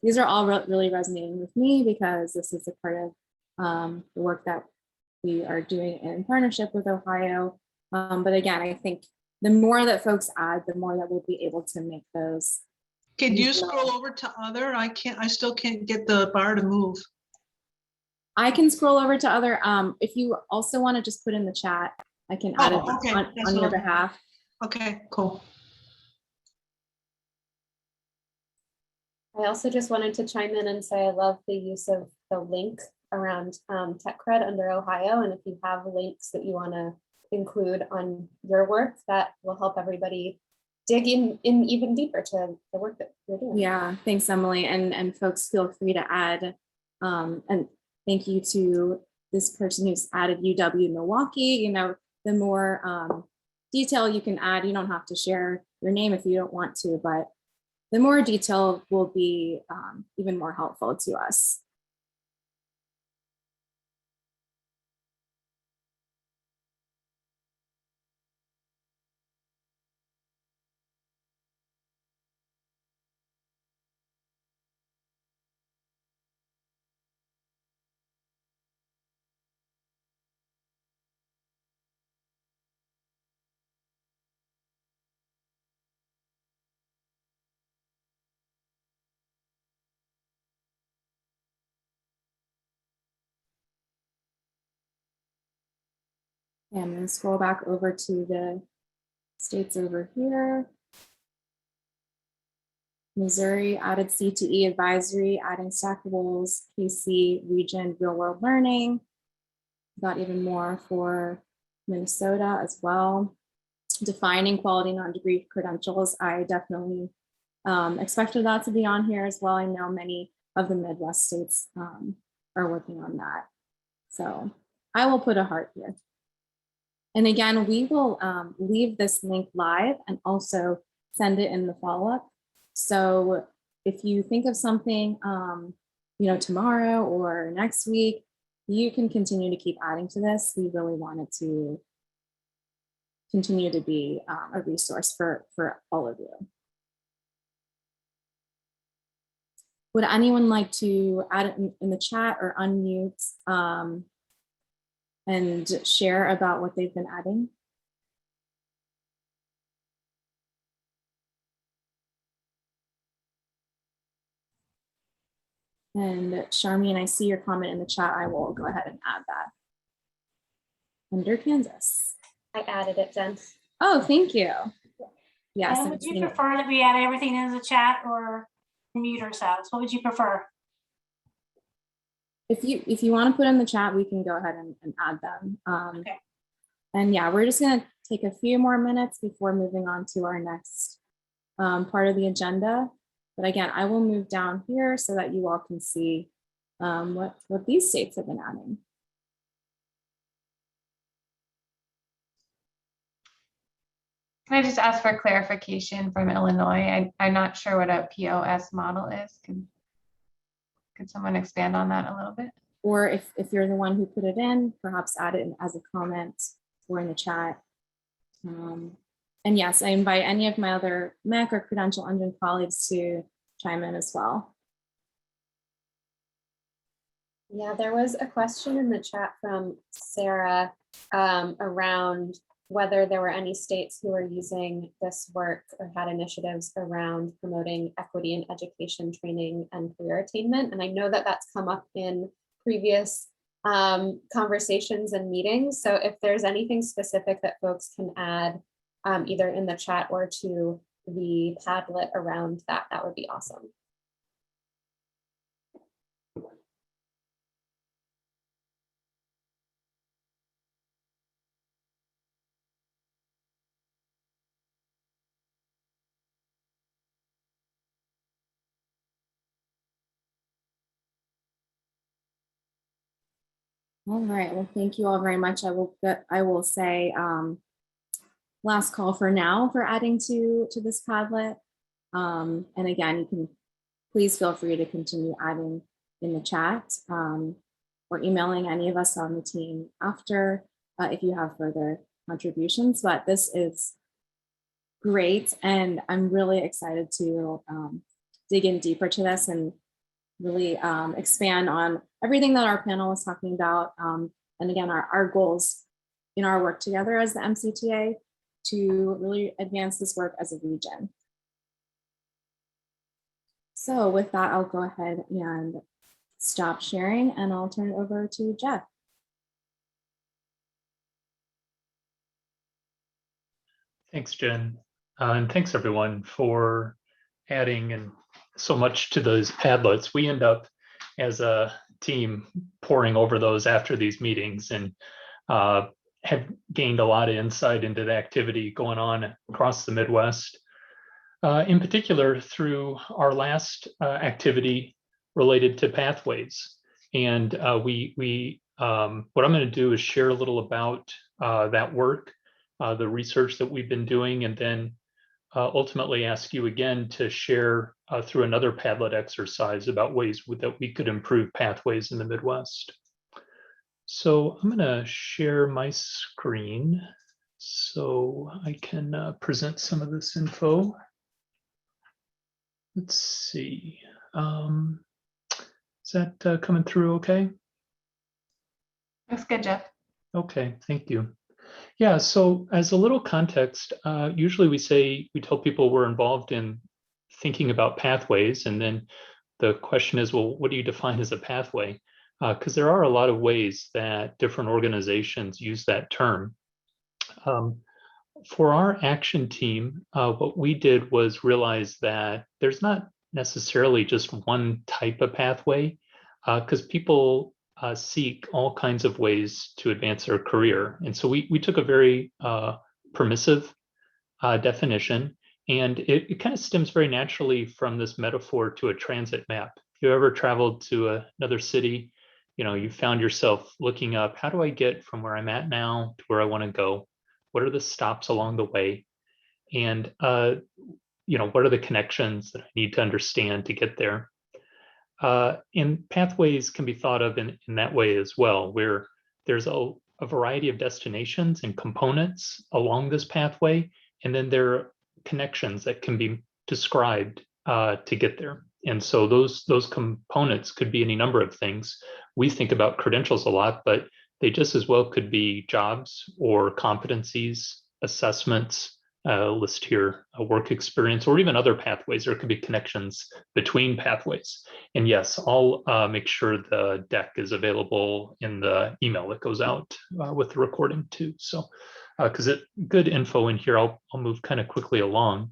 These are all really resonating with me because this is a part of the work that we are doing in partnership with Ohio. But again, I think the more that folks add, the more that we'll be able to make those. Can you scroll over to other? I still can't get the bar to move. I can scroll over to other. If you also want to just put in the chat, I can add it on your behalf. Okay, cool. I also just wanted to chime in and say I love the use of the link around TechCred under Ohio. And if you have links that you want to include on your work, that will help everybody dig in even deeper to the work that you're doing. Yeah, thanks, Emilie. And folks, feel free to add. And thank you to this person who's added UW Milwaukee. You know, the more detail you can add, you don't have to share your name if you don't want to, but the more detail will be even more helpful to us. And I'm going to scroll back over to the states over here. Missouri added CTE advisory, adding stackables, KC region real world learning. Got even more for Minnesota as well. Defining quality non-degree credentials. I definitely expected that to be on here as well. I know many of the Midwest states are working on that. So I will put a heart here. And again, we will leave this link live and also send it in the follow-up. So if you think of something, you know, tomorrow or next week, you can continue to keep adding to this. We really want it to continue to be a resource for all of you. Would anyone like to add it in the chat or unmute and share about what they've been adding? And Charmaine, I see your comment in the chat. I will go ahead and add that. Under Kansas. I added it, Jen. Oh, thank you. Yes. And I'm would you seeing it. prefer that we add everything in the chat or mute ourselves? What would you prefer? If you want to put in the chat, we can go ahead and add them. Okay. And yeah, we're just going to take a few more minutes before moving on to our next part of the agenda. But again, I will move down here so that you all can see what these states have been adding. Can I just ask for clarification from Illinois? I'm not sure what a POS model is. Could someone expand on that a little bit? Or if you're the one who put it in, perhaps add it as a comment or in the chat. And yes, I invite any of my other MHEC or Credential Engine colleagues to chime in as well. Yeah, there was a question in the chat from Sarah around whether there were any states who were using this work or had initiatives around promoting equity in education, training, and career attainment. And I know that that's come up in previous conversations and meetings. So if there's anything specific that folks can add either in the chat or to the Padlet around that, that would be awesome. All right, well, thank you all very much. I will say last call for now for adding to this Padlet. And again, you can please feel free to continue adding in the chat or emailing any of us on the team after if you have further contributions. But this is great, and I'm really excited to dig in deeper to this and really expand on everything that our panel was talking about. And again, our goals in our work together as the MCTA to really advance this work as a region. So with that, I'll go ahead and stop sharing and I'll turn it over to Jeff. Thanks, Jen. And thanks everyone for adding and so much to those Padlets. We end up as a team poring over those after these meetings and have gained a lot of insight into the activity going on across the Midwest. In particular, through our last activity related to pathways. And what I'm going to do is share a little about that work, the research that we've been doing, and then ultimately ask you again to share through another Padlet exercise about ways that we could improve pathways in the Midwest. So I'm going to share my screen so I can present some of this info. Let's see. Is that coming through okay? Looks good, Jeff. Okay, thank you. Yeah, so as a little context, usually we tell people we're involved in thinking about pathways, and then the question is, well, what do you define as a pathway? Because there are a lot of ways that different organizations use that term. For our action team, what we did was realize that there's not necessarily just one type of pathway, because people seek all kinds of ways to advance their career. And so we took a very permissive definition, and it kind of stems very naturally from this metaphor to a transit map. If you ever traveled to another city, you found yourself looking up, how do I get from where I'm at now to where I want to go? What are the stops along the way? And what are the connections that I need to understand to get there? And pathways can be thought of in that way as well, where there's a variety of destinations and components along this pathway, and then there are connections that can be described to get there. And so those components could be any number of things. We think about credentials a lot, but They just as well could be jobs or competencies, assessments, list here, a work experience, or even other pathways. There could be connections between pathways. And yes, I'll make sure the deck is available in the email that goes out with the recording too. So, because good info in here, I'll move kind of quickly along.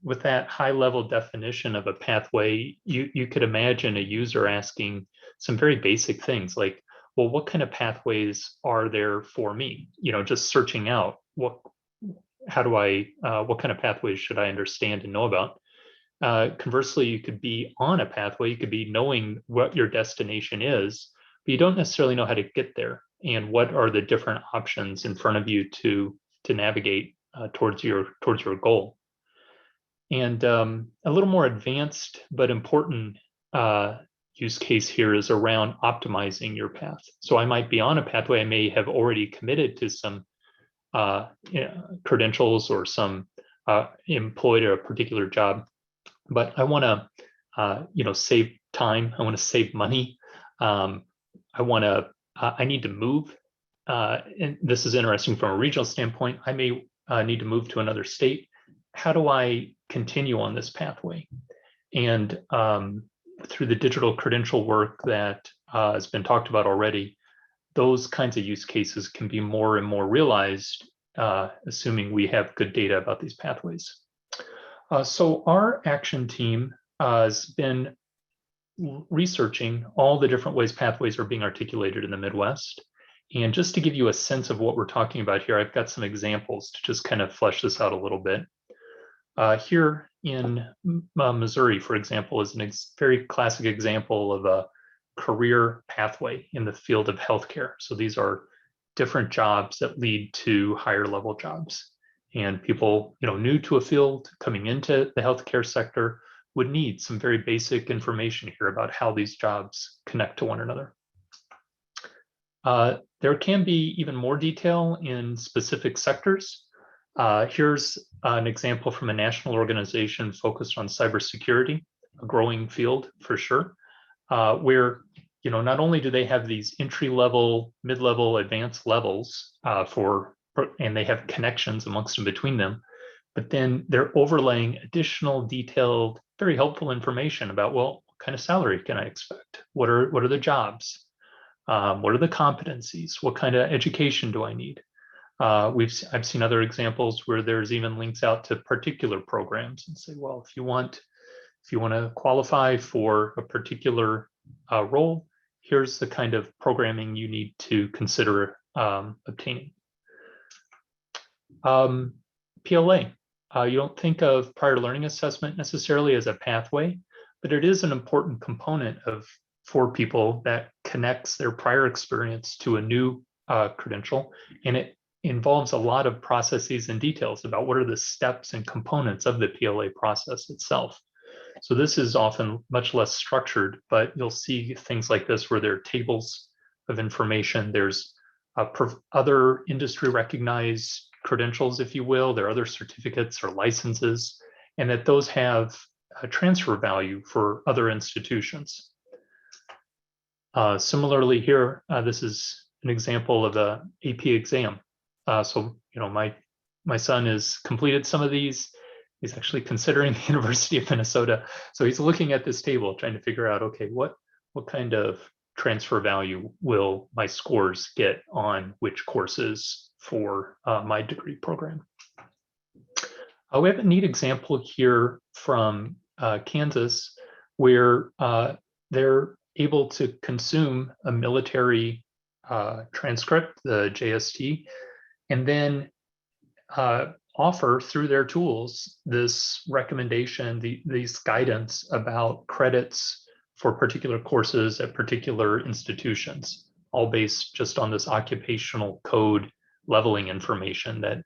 With that high level definition of a pathway, you could imagine a user asking some very basic things like, well, what kind of pathways are there for me? Just searching out what kind of pathways should I understand and know about? Conversely, you could be on a pathway, you could be knowing what your destination is, but you don't necessarily know how to get there and what are the different options in front of you to navigate towards your goal. And a little more advanced but important use case here is around optimizing your path. So I might be on a pathway, I may have already committed to some credentials or some employed at a particular job, but I want to save time, I want to save money, I need to move, and this is interesting from a regional standpoint. I may need to move to another state. How do I continue on this pathway? And through the digital credential work that has been talked about already, those kinds of use cases can be more and more realized, assuming we have good data about these pathways. So our action team has been researching all the different ways pathways are being articulated in the Midwest. And just to give you a sense of what we're talking about here, I've got some examples to just kind of flesh this out a little bit. Here in Missouri, for example, is a very classic example of a career pathway in the field of healthcare. So these are different jobs that lead to higher level jobs. And people, new to a field coming into the healthcare sector would need some very basic information here about how these jobs connect to one another. There can be even more detail in specific sectors. Here's an example from a national organization focused on cybersecurity, a growing field for sure, where not only do they have these entry-level, mid-level, advanced levels and they have connections amongst them between them, but then they're overlaying additional detailed, very helpful information about, well, what kind of salary can I expect? What are the jobs? What are the competencies? What kind of education do I need? I've seen other examples where there's even links out to particular programs and say, well, if you want to qualify for a particular role, here's the kind of programming you need to consider obtaining. PLA, you don't think of prior learning assessment necessarily as a pathway, but it is an important component for people that connects their prior experience to a new credential, and it involves a lot of processes and details about what are the steps and components of the PLA process itself. So this is often much less structured, but you'll see things like this where there are tables of information. There's other industry recognized credentials, if you will. There are other certificates or licenses, and that those have a transfer value for other institutions. Similarly here, this is an example of the AP exam. So, my son has completed some of these. He's actually considering the University of Minnesota. So he's looking at this table, trying to figure out, okay, what kind of transfer value will my scores get on which courses for my degree program? We have a neat example here from Kansas, where they're able to consume a military transcript, the JST, and then offer through their tools this recommendation, these guidance about credits for particular courses at particular institutions, all based just on this occupational code leveling information that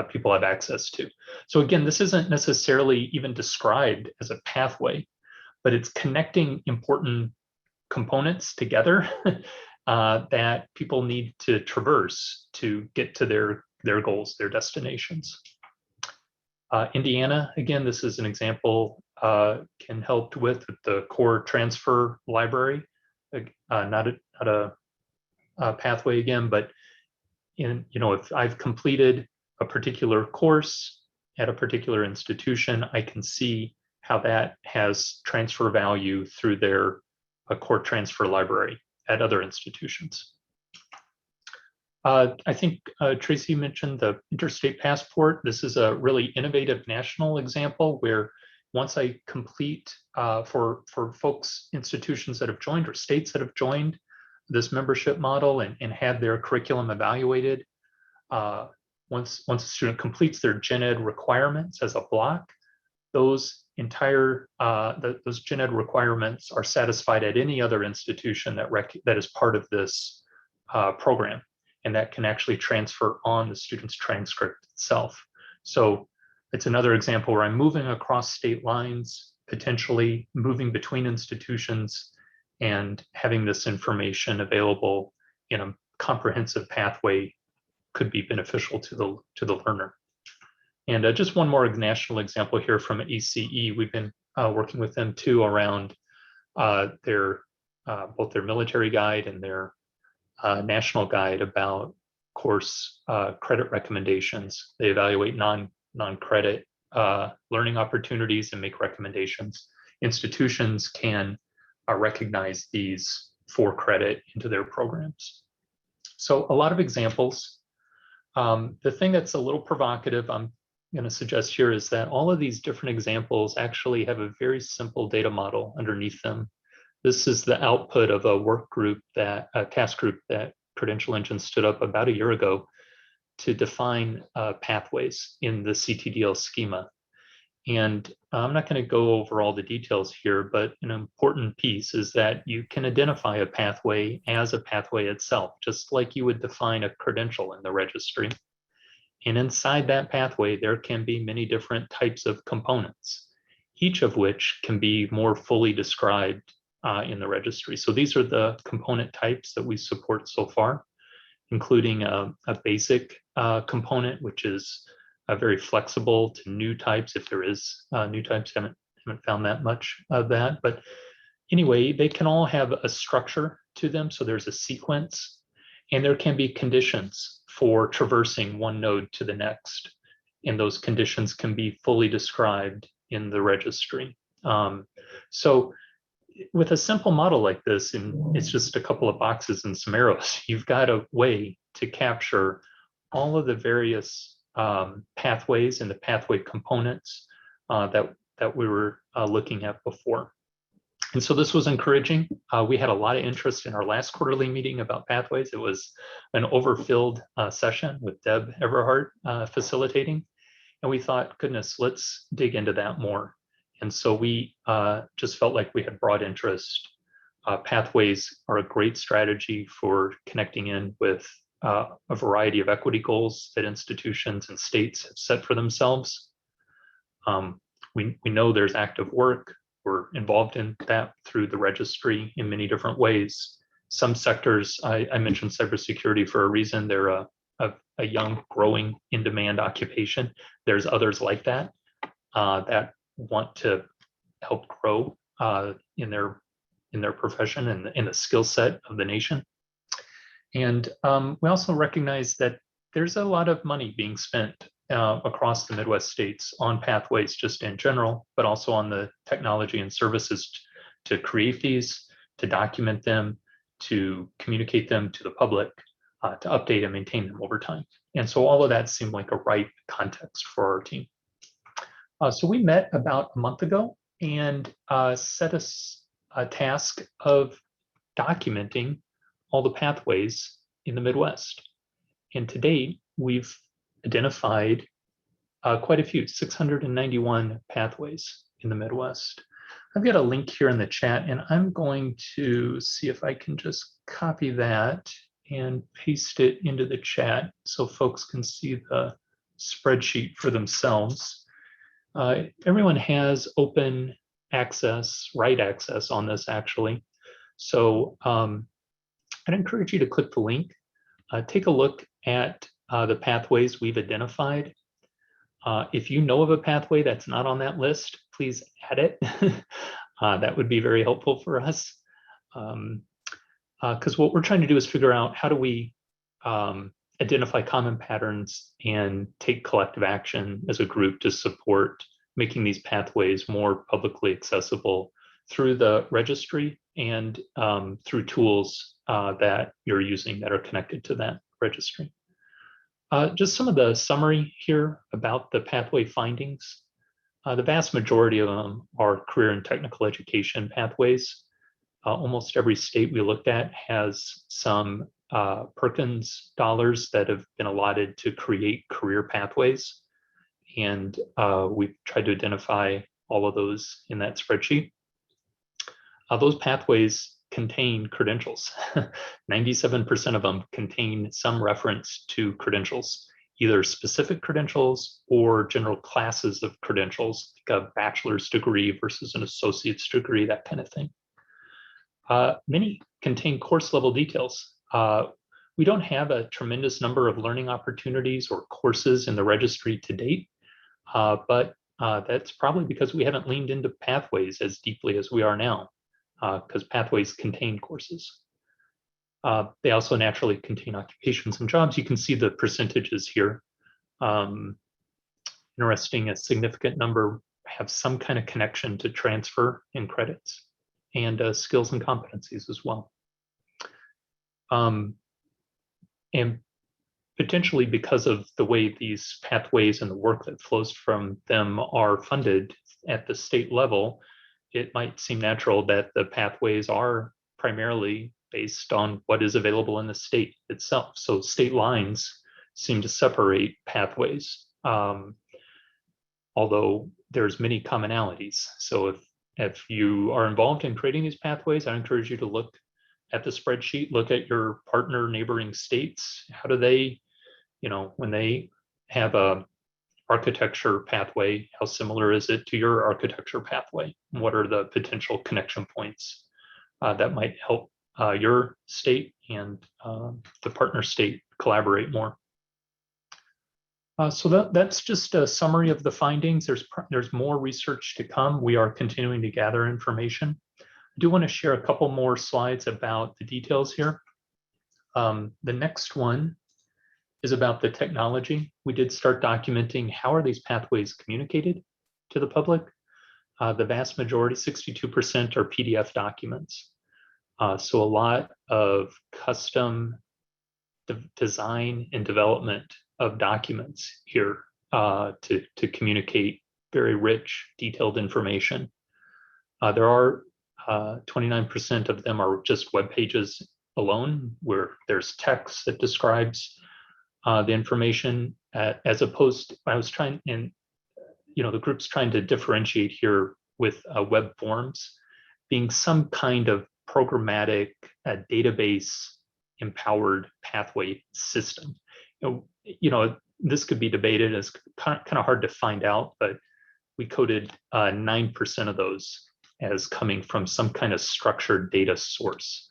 people have access to. So again, this isn't necessarily even described as a pathway, but it's connecting important components together that people need to traverse to get to their goals, their destinations. Indiana, again, this is an example, can help with the core transfer library. Not a pathway again, but if I've completed a particular course at a particular institution, I can see how that has transfer value through their core transfer library at other institutions. I think Tracy mentioned the interstate passport. This is a really innovative national example where once I complete for folks, institutions that have joined or states that have joined this membership model and had their curriculum evaluated, once a student completes their gen ed requirements as a block, those those gen ed requirements are satisfied at any other institution that is part of this program, and that can actually transfer on the student's transcript itself. So it's another example where I'm moving across state lines, potentially moving between institutions, and having this information available in a comprehensive pathway could be beneficial to the learner. And just one more national example here from ECE. We've been working with them too around both their military guide and their national guide about course credit recommendations. They evaluate non-credit learning opportunities and make recommendations. Institutions can recognize these for credit into their programs. So a lot of examples. The thing that's a little provocative I'm going to suggest here is that all of these different examples actually have a very simple data model underneath them. This is the output of a task group that Credential Engine stood up about a year ago to define pathways in the CTDL schema. And I'm not going to go over all the details here, but an important piece is that you can identify a pathway as a pathway itself, just like you would define a credential in the registry. And inside that pathway, there can be many different types of components, each of which can be more fully described in the registry. So these are the component types that we support so far, including a basic component, which is very flexible to new types. If there is new types, haven't found that much of that. But anyway, they can all have a structure to them. So there's a sequence, and there can be conditions for traversing one node to the next. And those conditions can be fully described in the registry. So with a simple model like this, and it's just a couple of boxes and some arrows, you've got a way to capture all of the various pathways and the pathway components that we were looking at before. And so this was encouraging. We had a lot of interest in our last quarterly meeting about pathways. It was an overfilled session with Deb Everhart facilitating. And we thought, goodness, let's dig into that more. And so we just felt like we had broad interest. Pathways are a great strategy for connecting in with a variety of equity goals that institutions and states have set for themselves. We know there's active work. We're involved in that through the registry in many different ways. Some sectors, I mentioned cybersecurity for a reason. They're a young, growing, in-demand occupation. There's others like that that want to help grow in their profession and in the skill set of the nation. And we also recognize that there's a lot of money being spent across the Midwest states on pathways just in general, but also on the technology and services to create these, to document them, to communicate them to the public, to update and maintain them over time. And so all of that seemed like a right context for our team. So we met about a month ago and set us a task of documenting all the pathways in the Midwest. And to date, we've identified quite a few, 691 pathways in the Midwest. I've got a link here in the chat, and I'm going to see if I can just copy that and paste it into the chat so folks can see the spreadsheet for themselves. Everyone has open access, write access on this actually. So I'd encourage you to click the link, take a look at the pathways we've identified. If you know of a pathway that's not on that list, please add it. That would be very helpful for us. Because what we're trying to do is figure out how do we identify common patterns and take collective action as a group to support making these pathways more publicly accessible through the registry and through tools that you're using that are connected to that registry. Just some of the summary here about the pathway findings. The vast majority of them are career and technical education pathways. Almost every state we looked at has some Perkins dollars that have been allotted to create career pathways. And we've tried to identify all of those in that spreadsheet. Those pathways contain credentials. 97% of them contain some reference to credentials, either specific credentials or general classes of credentials, like a bachelor's degree versus an associate's degree, that kind of thing. Many contain course level details. We don't have a tremendous number of learning opportunities or courses in the registry to date, but that's probably because we haven't leaned into pathways as deeply as we are now, because pathways contain courses. They also naturally contain occupations and jobs. You can see the percentages here. Interesting, a significant number have some kind of connection to transfer in credits and skills and competencies as well. And potentially because of the way these pathways and the work that flows from them are funded at the state level, it might seem natural that the pathways are primarily based on what is available in the state itself. So state lines seem to separate pathways, although there's many commonalities. So if you are involved in creating these pathways, I encourage you to look at the spreadsheet, look at your partner neighboring states. How do they, when they have a architecture pathway, how similar is it to your architecture pathway? What are the potential connection points that might help your state and the partner state collaborate more? So that's just a summary of the findings. There's more research to come. We are continuing to gather information. I do want to share a couple more slides about the details here. The next one is about the technology. We did start documenting how are these pathways communicated to the public. The vast majority, 62%, are PDF documents. So a lot of custom design and development of documents here to communicate very rich, detailed information. There are 29% of them are just web pages alone, where there's text that describes the information, as opposed to, I was trying, and the group's trying to differentiate here with web forms being some kind of programmatic database empowered pathway system. This could be debated as kind of hard to find out, but we coded 9% of those as coming from some kind of structured data source.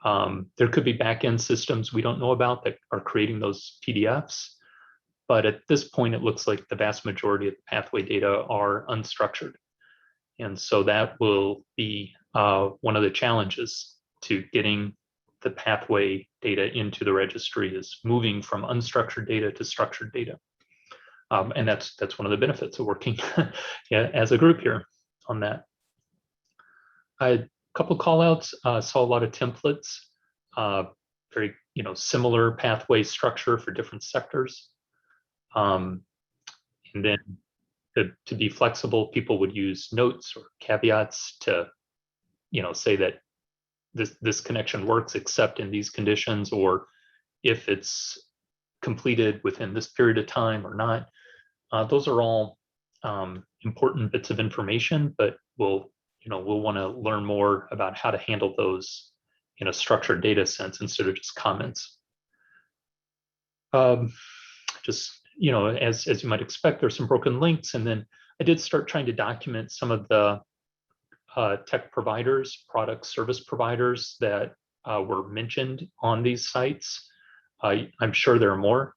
There could be back-end systems we don't know about that are creating those PDFs, but at this point, it looks like the vast majority of the pathway data are unstructured. And so that will be one of the challenges to getting the pathway data into the registry, is moving from unstructured data to structured data. And that's one of the benefits of working as a group here on that. I had a couple call outs, saw a lot of templates, very similar pathway structure for different sectors. And then to be flexible, people would use notes or caveats to say that this connection works except in these conditions, or if it's completed within this period of time or not. Those are all important bits of information, but we'll want to learn more about how to handle those in a structured data sense instead of just comments. As you might expect, there's some broken links, and then I did start trying to document some of the tech providers, product service providers that were mentioned on these sites. I'm sure there are more,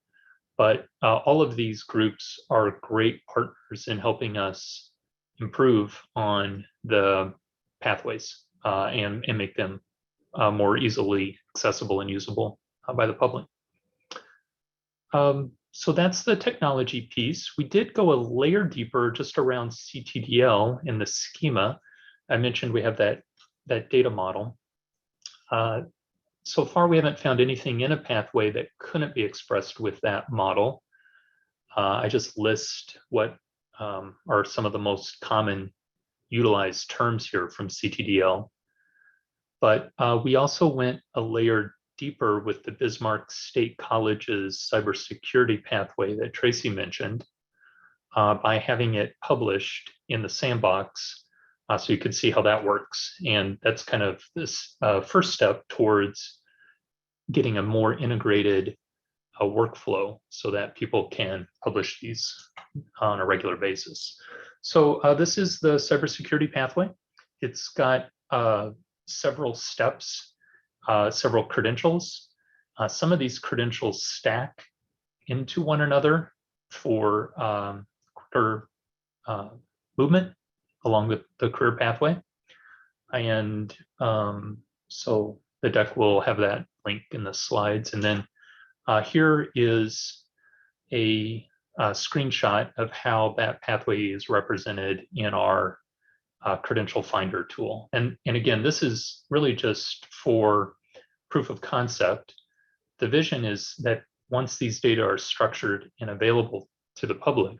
but all of these groups are great partners in helping us improve on the pathways and make them more easily accessible and usable by the public. So that's the technology piece. We did go a layer deeper just around CTDL in the schema. I mentioned we have that data model. So far, we haven't found anything in a pathway that couldn't be expressed with that model. I just list what are some of the most common utilized terms here from CTDL. But we also went a layer deeper with the Bismarck State College's cybersecurity pathway that Tracy mentioned by having it published in the sandbox so you can see how that works. And that's kind of this first step towards getting a more integrated workflow so that people can publish these on a regular basis. So this is the cybersecurity pathway. It's got several steps, several credentials. Some of these credentials stack into one another for quicker movement along the career pathway. And so the deck will have that link in the slides. And then here is a screenshot of how that pathway is represented in our credential finder tool. And again, this is really just for proof of concept. The vision is that once these data are structured and available to the public,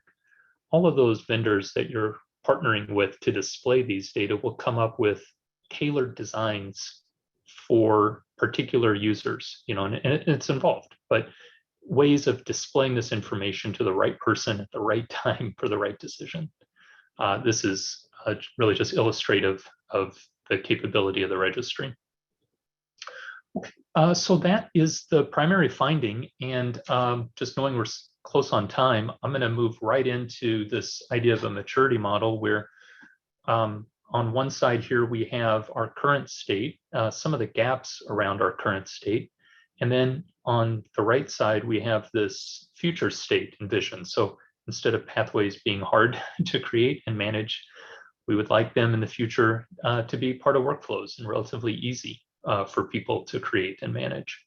all of those vendors that you're partnering with to display these data will come up with tailored designs for particular users, and it's involved, but ways of displaying this information to the right person at the right time for the right decision. This is really just illustrative of the capability of the registry. So that is the primary finding, and just knowing we're close on time, I'm going to move right into this idea of a maturity model where on one side here we have our current state, some of the gaps around our current state, and then on the right side we have this future state envisioned. So instead of pathways being hard to create and manage, we would like them in the future to be part of workflows and relatively easy for people to create and manage.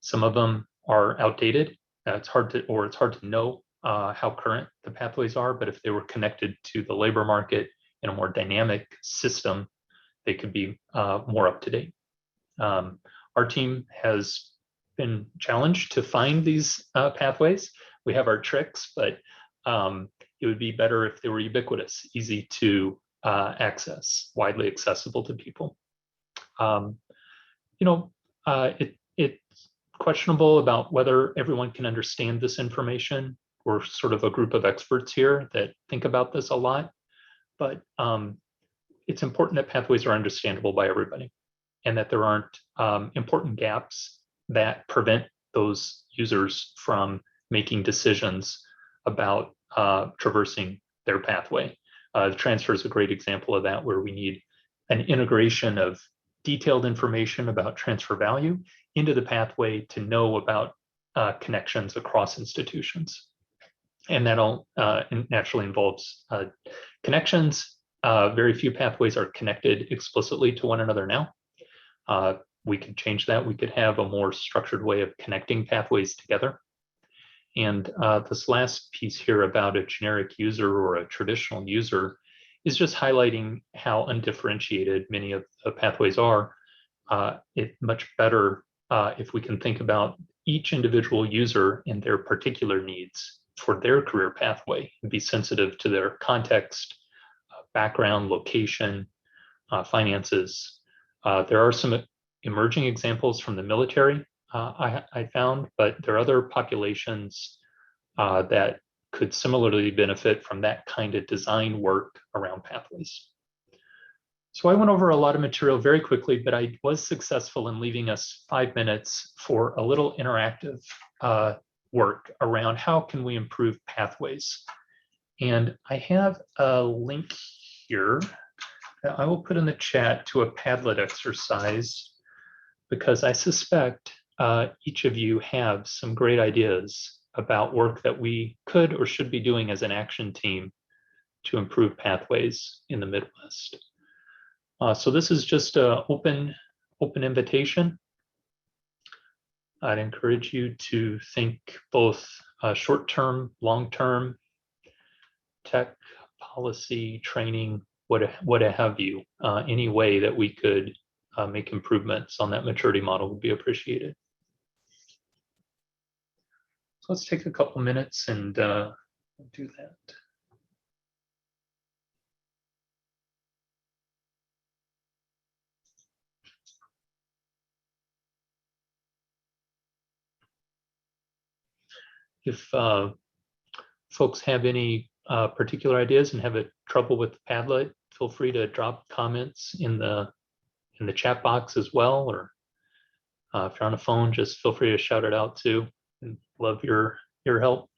Some of them are outdated. It's hard to know how current the pathways are, but if they were connected to the labor market in a more dynamic system, they could be more up to date. Our team has been challenged to find these pathways. We have our tricks, but it would be better if they were ubiquitous, easy to access, widely accessible to people. It's questionable about whether everyone can understand this information. We're sort of a group of experts here that think about this a lot, but it's important that pathways are understandable by everybody and that there aren't important gaps that prevent those users from making decisions about traversing their pathway. The transfer is a great example of that, where we need an integration of detailed information about transfer value into the pathway to know about connections across institutions. And that all naturally involves connections. Very few pathways are connected explicitly to one another now. We could change that. We could have a more structured way of connecting pathways together. And this last piece here about a generic user or a traditional user is just highlighting how undifferentiated many of the pathways are. It's much better if we can think about each individual user and their particular needs for their career pathway and be sensitive to their context, background, location, finances. There are some emerging examples from the military I found, but there are other populations that could similarly benefit from that kind of design work around pathways. So I went over a lot of material very quickly, but I was successful in leaving us 5 minutes for a little interactive work around how can we improve pathways. And I have a link here that I will put in the chat to a Padlet exercise, because I suspect each of you have some great ideas about work that we could or should be doing as an action team to improve pathways in the Midwest. So this is just an open open invitation. I'd encourage you to think both short-term, long-term, tech, policy, training, what have you. Any way that we could make improvements on that maturity model would be appreciated. So let's take a couple minutes and do that. If folks have any particular ideas and have trouble with Padlet, feel free to drop comments in the chat box as well, or if you're on a phone, just feel free to shout it out too. And love your help.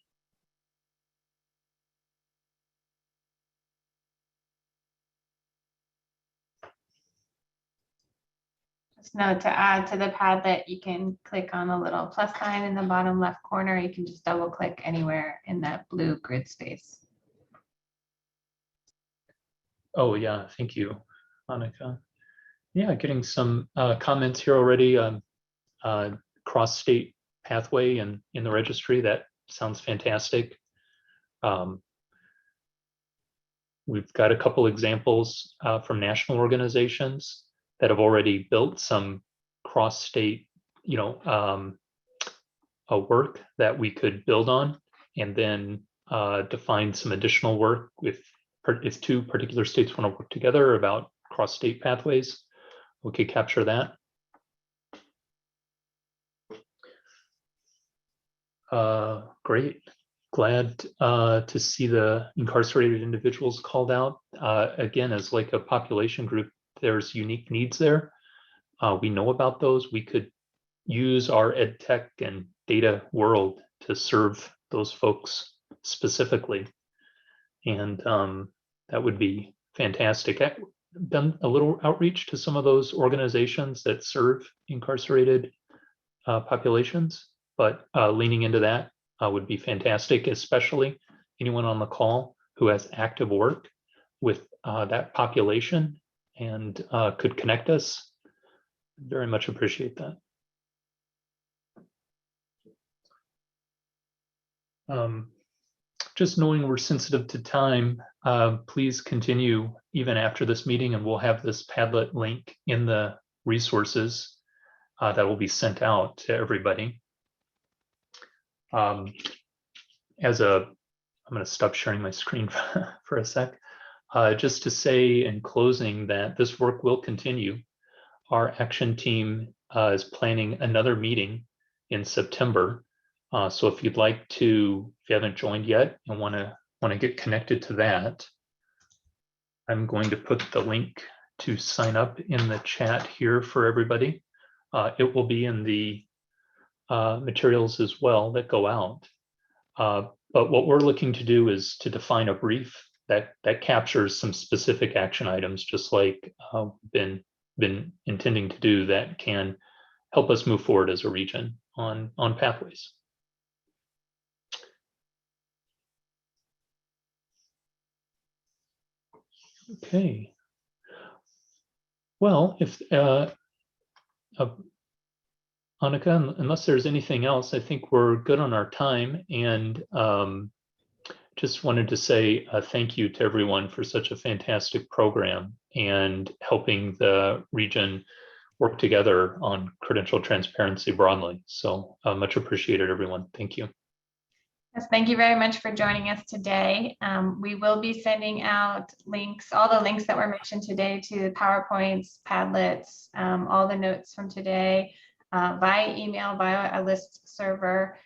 Just note to add to the Padlet, you can click on the little plus sign in the bottom left corner. You can just double click anywhere in that blue grid space. Oh yeah, thank you, Monica. Yeah, getting some comments here already on cross-state pathway and in the registry. That sounds fantastic. We've got a couple examples from national organizations that have already built some cross-state, work that we could build on, and then define some additional work if two particular states want to work together about cross-state pathways. We could capture that. Great. Glad to see the incarcerated individuals called out. Again, as like a population group, there's unique needs there. We know about those. We could use our ed tech and data world to serve those folks specifically. And that would be fantastic. I've done a little outreach to some of those organizations that serve incarcerated populations, but leaning into that would be fantastic, especially anyone on the call who has active work with that population and could connect us. Very much appreciate that. Just knowing we're sensitive to time, please continue even after this meeting, and we'll have this Padlet link in the resources that will be sent out to everybody. I'm going to stop sharing my screen for a sec. Just to say in closing that this work will continue. Our action team is planning another meeting in September. So if you'd like to, if you haven't joined yet and want to get connected to that, I'm going to put the link to sign up in the chat here for everybody. It will be in the materials as well that go out. But what we're looking to do is to define a brief that captures some specific action items, just like been intending to do, that can help us move forward as a region on pathways. Okay. Well, if Annika, unless there's anything else, I think we're good on our time, and just wanted to say thank you to everyone for such a fantastic program and helping the region work together on credential transparency broadly. So much appreciated, everyone. Thank you. Yes, thank you very much for joining us today. We will be sending out links, all the links that were mentioned today, to PowerPoints, Padlets, all the notes from today via email, via a list server.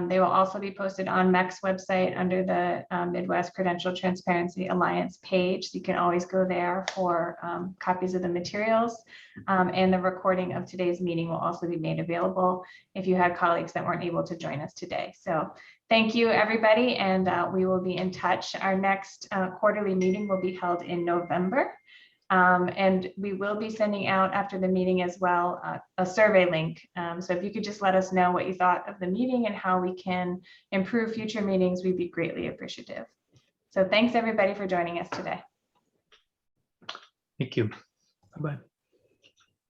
They will also be posted on MEC's website under the Midwest Credential Transparency Alliance page. So you can always go there for copies of the materials. And the recording of today's meeting will also be made available if you had colleagues that weren't able to join us today. So thank you, everybody, and we will be in touch. Our next quarterly meeting will be held in November. And we will be sending out after the meeting as well a survey link. So if you could just let us know what you thought of the meeting and how we can improve future meetings, we'd be greatly appreciative. So thanks everybody for joining us today. Thank you. Bye-bye.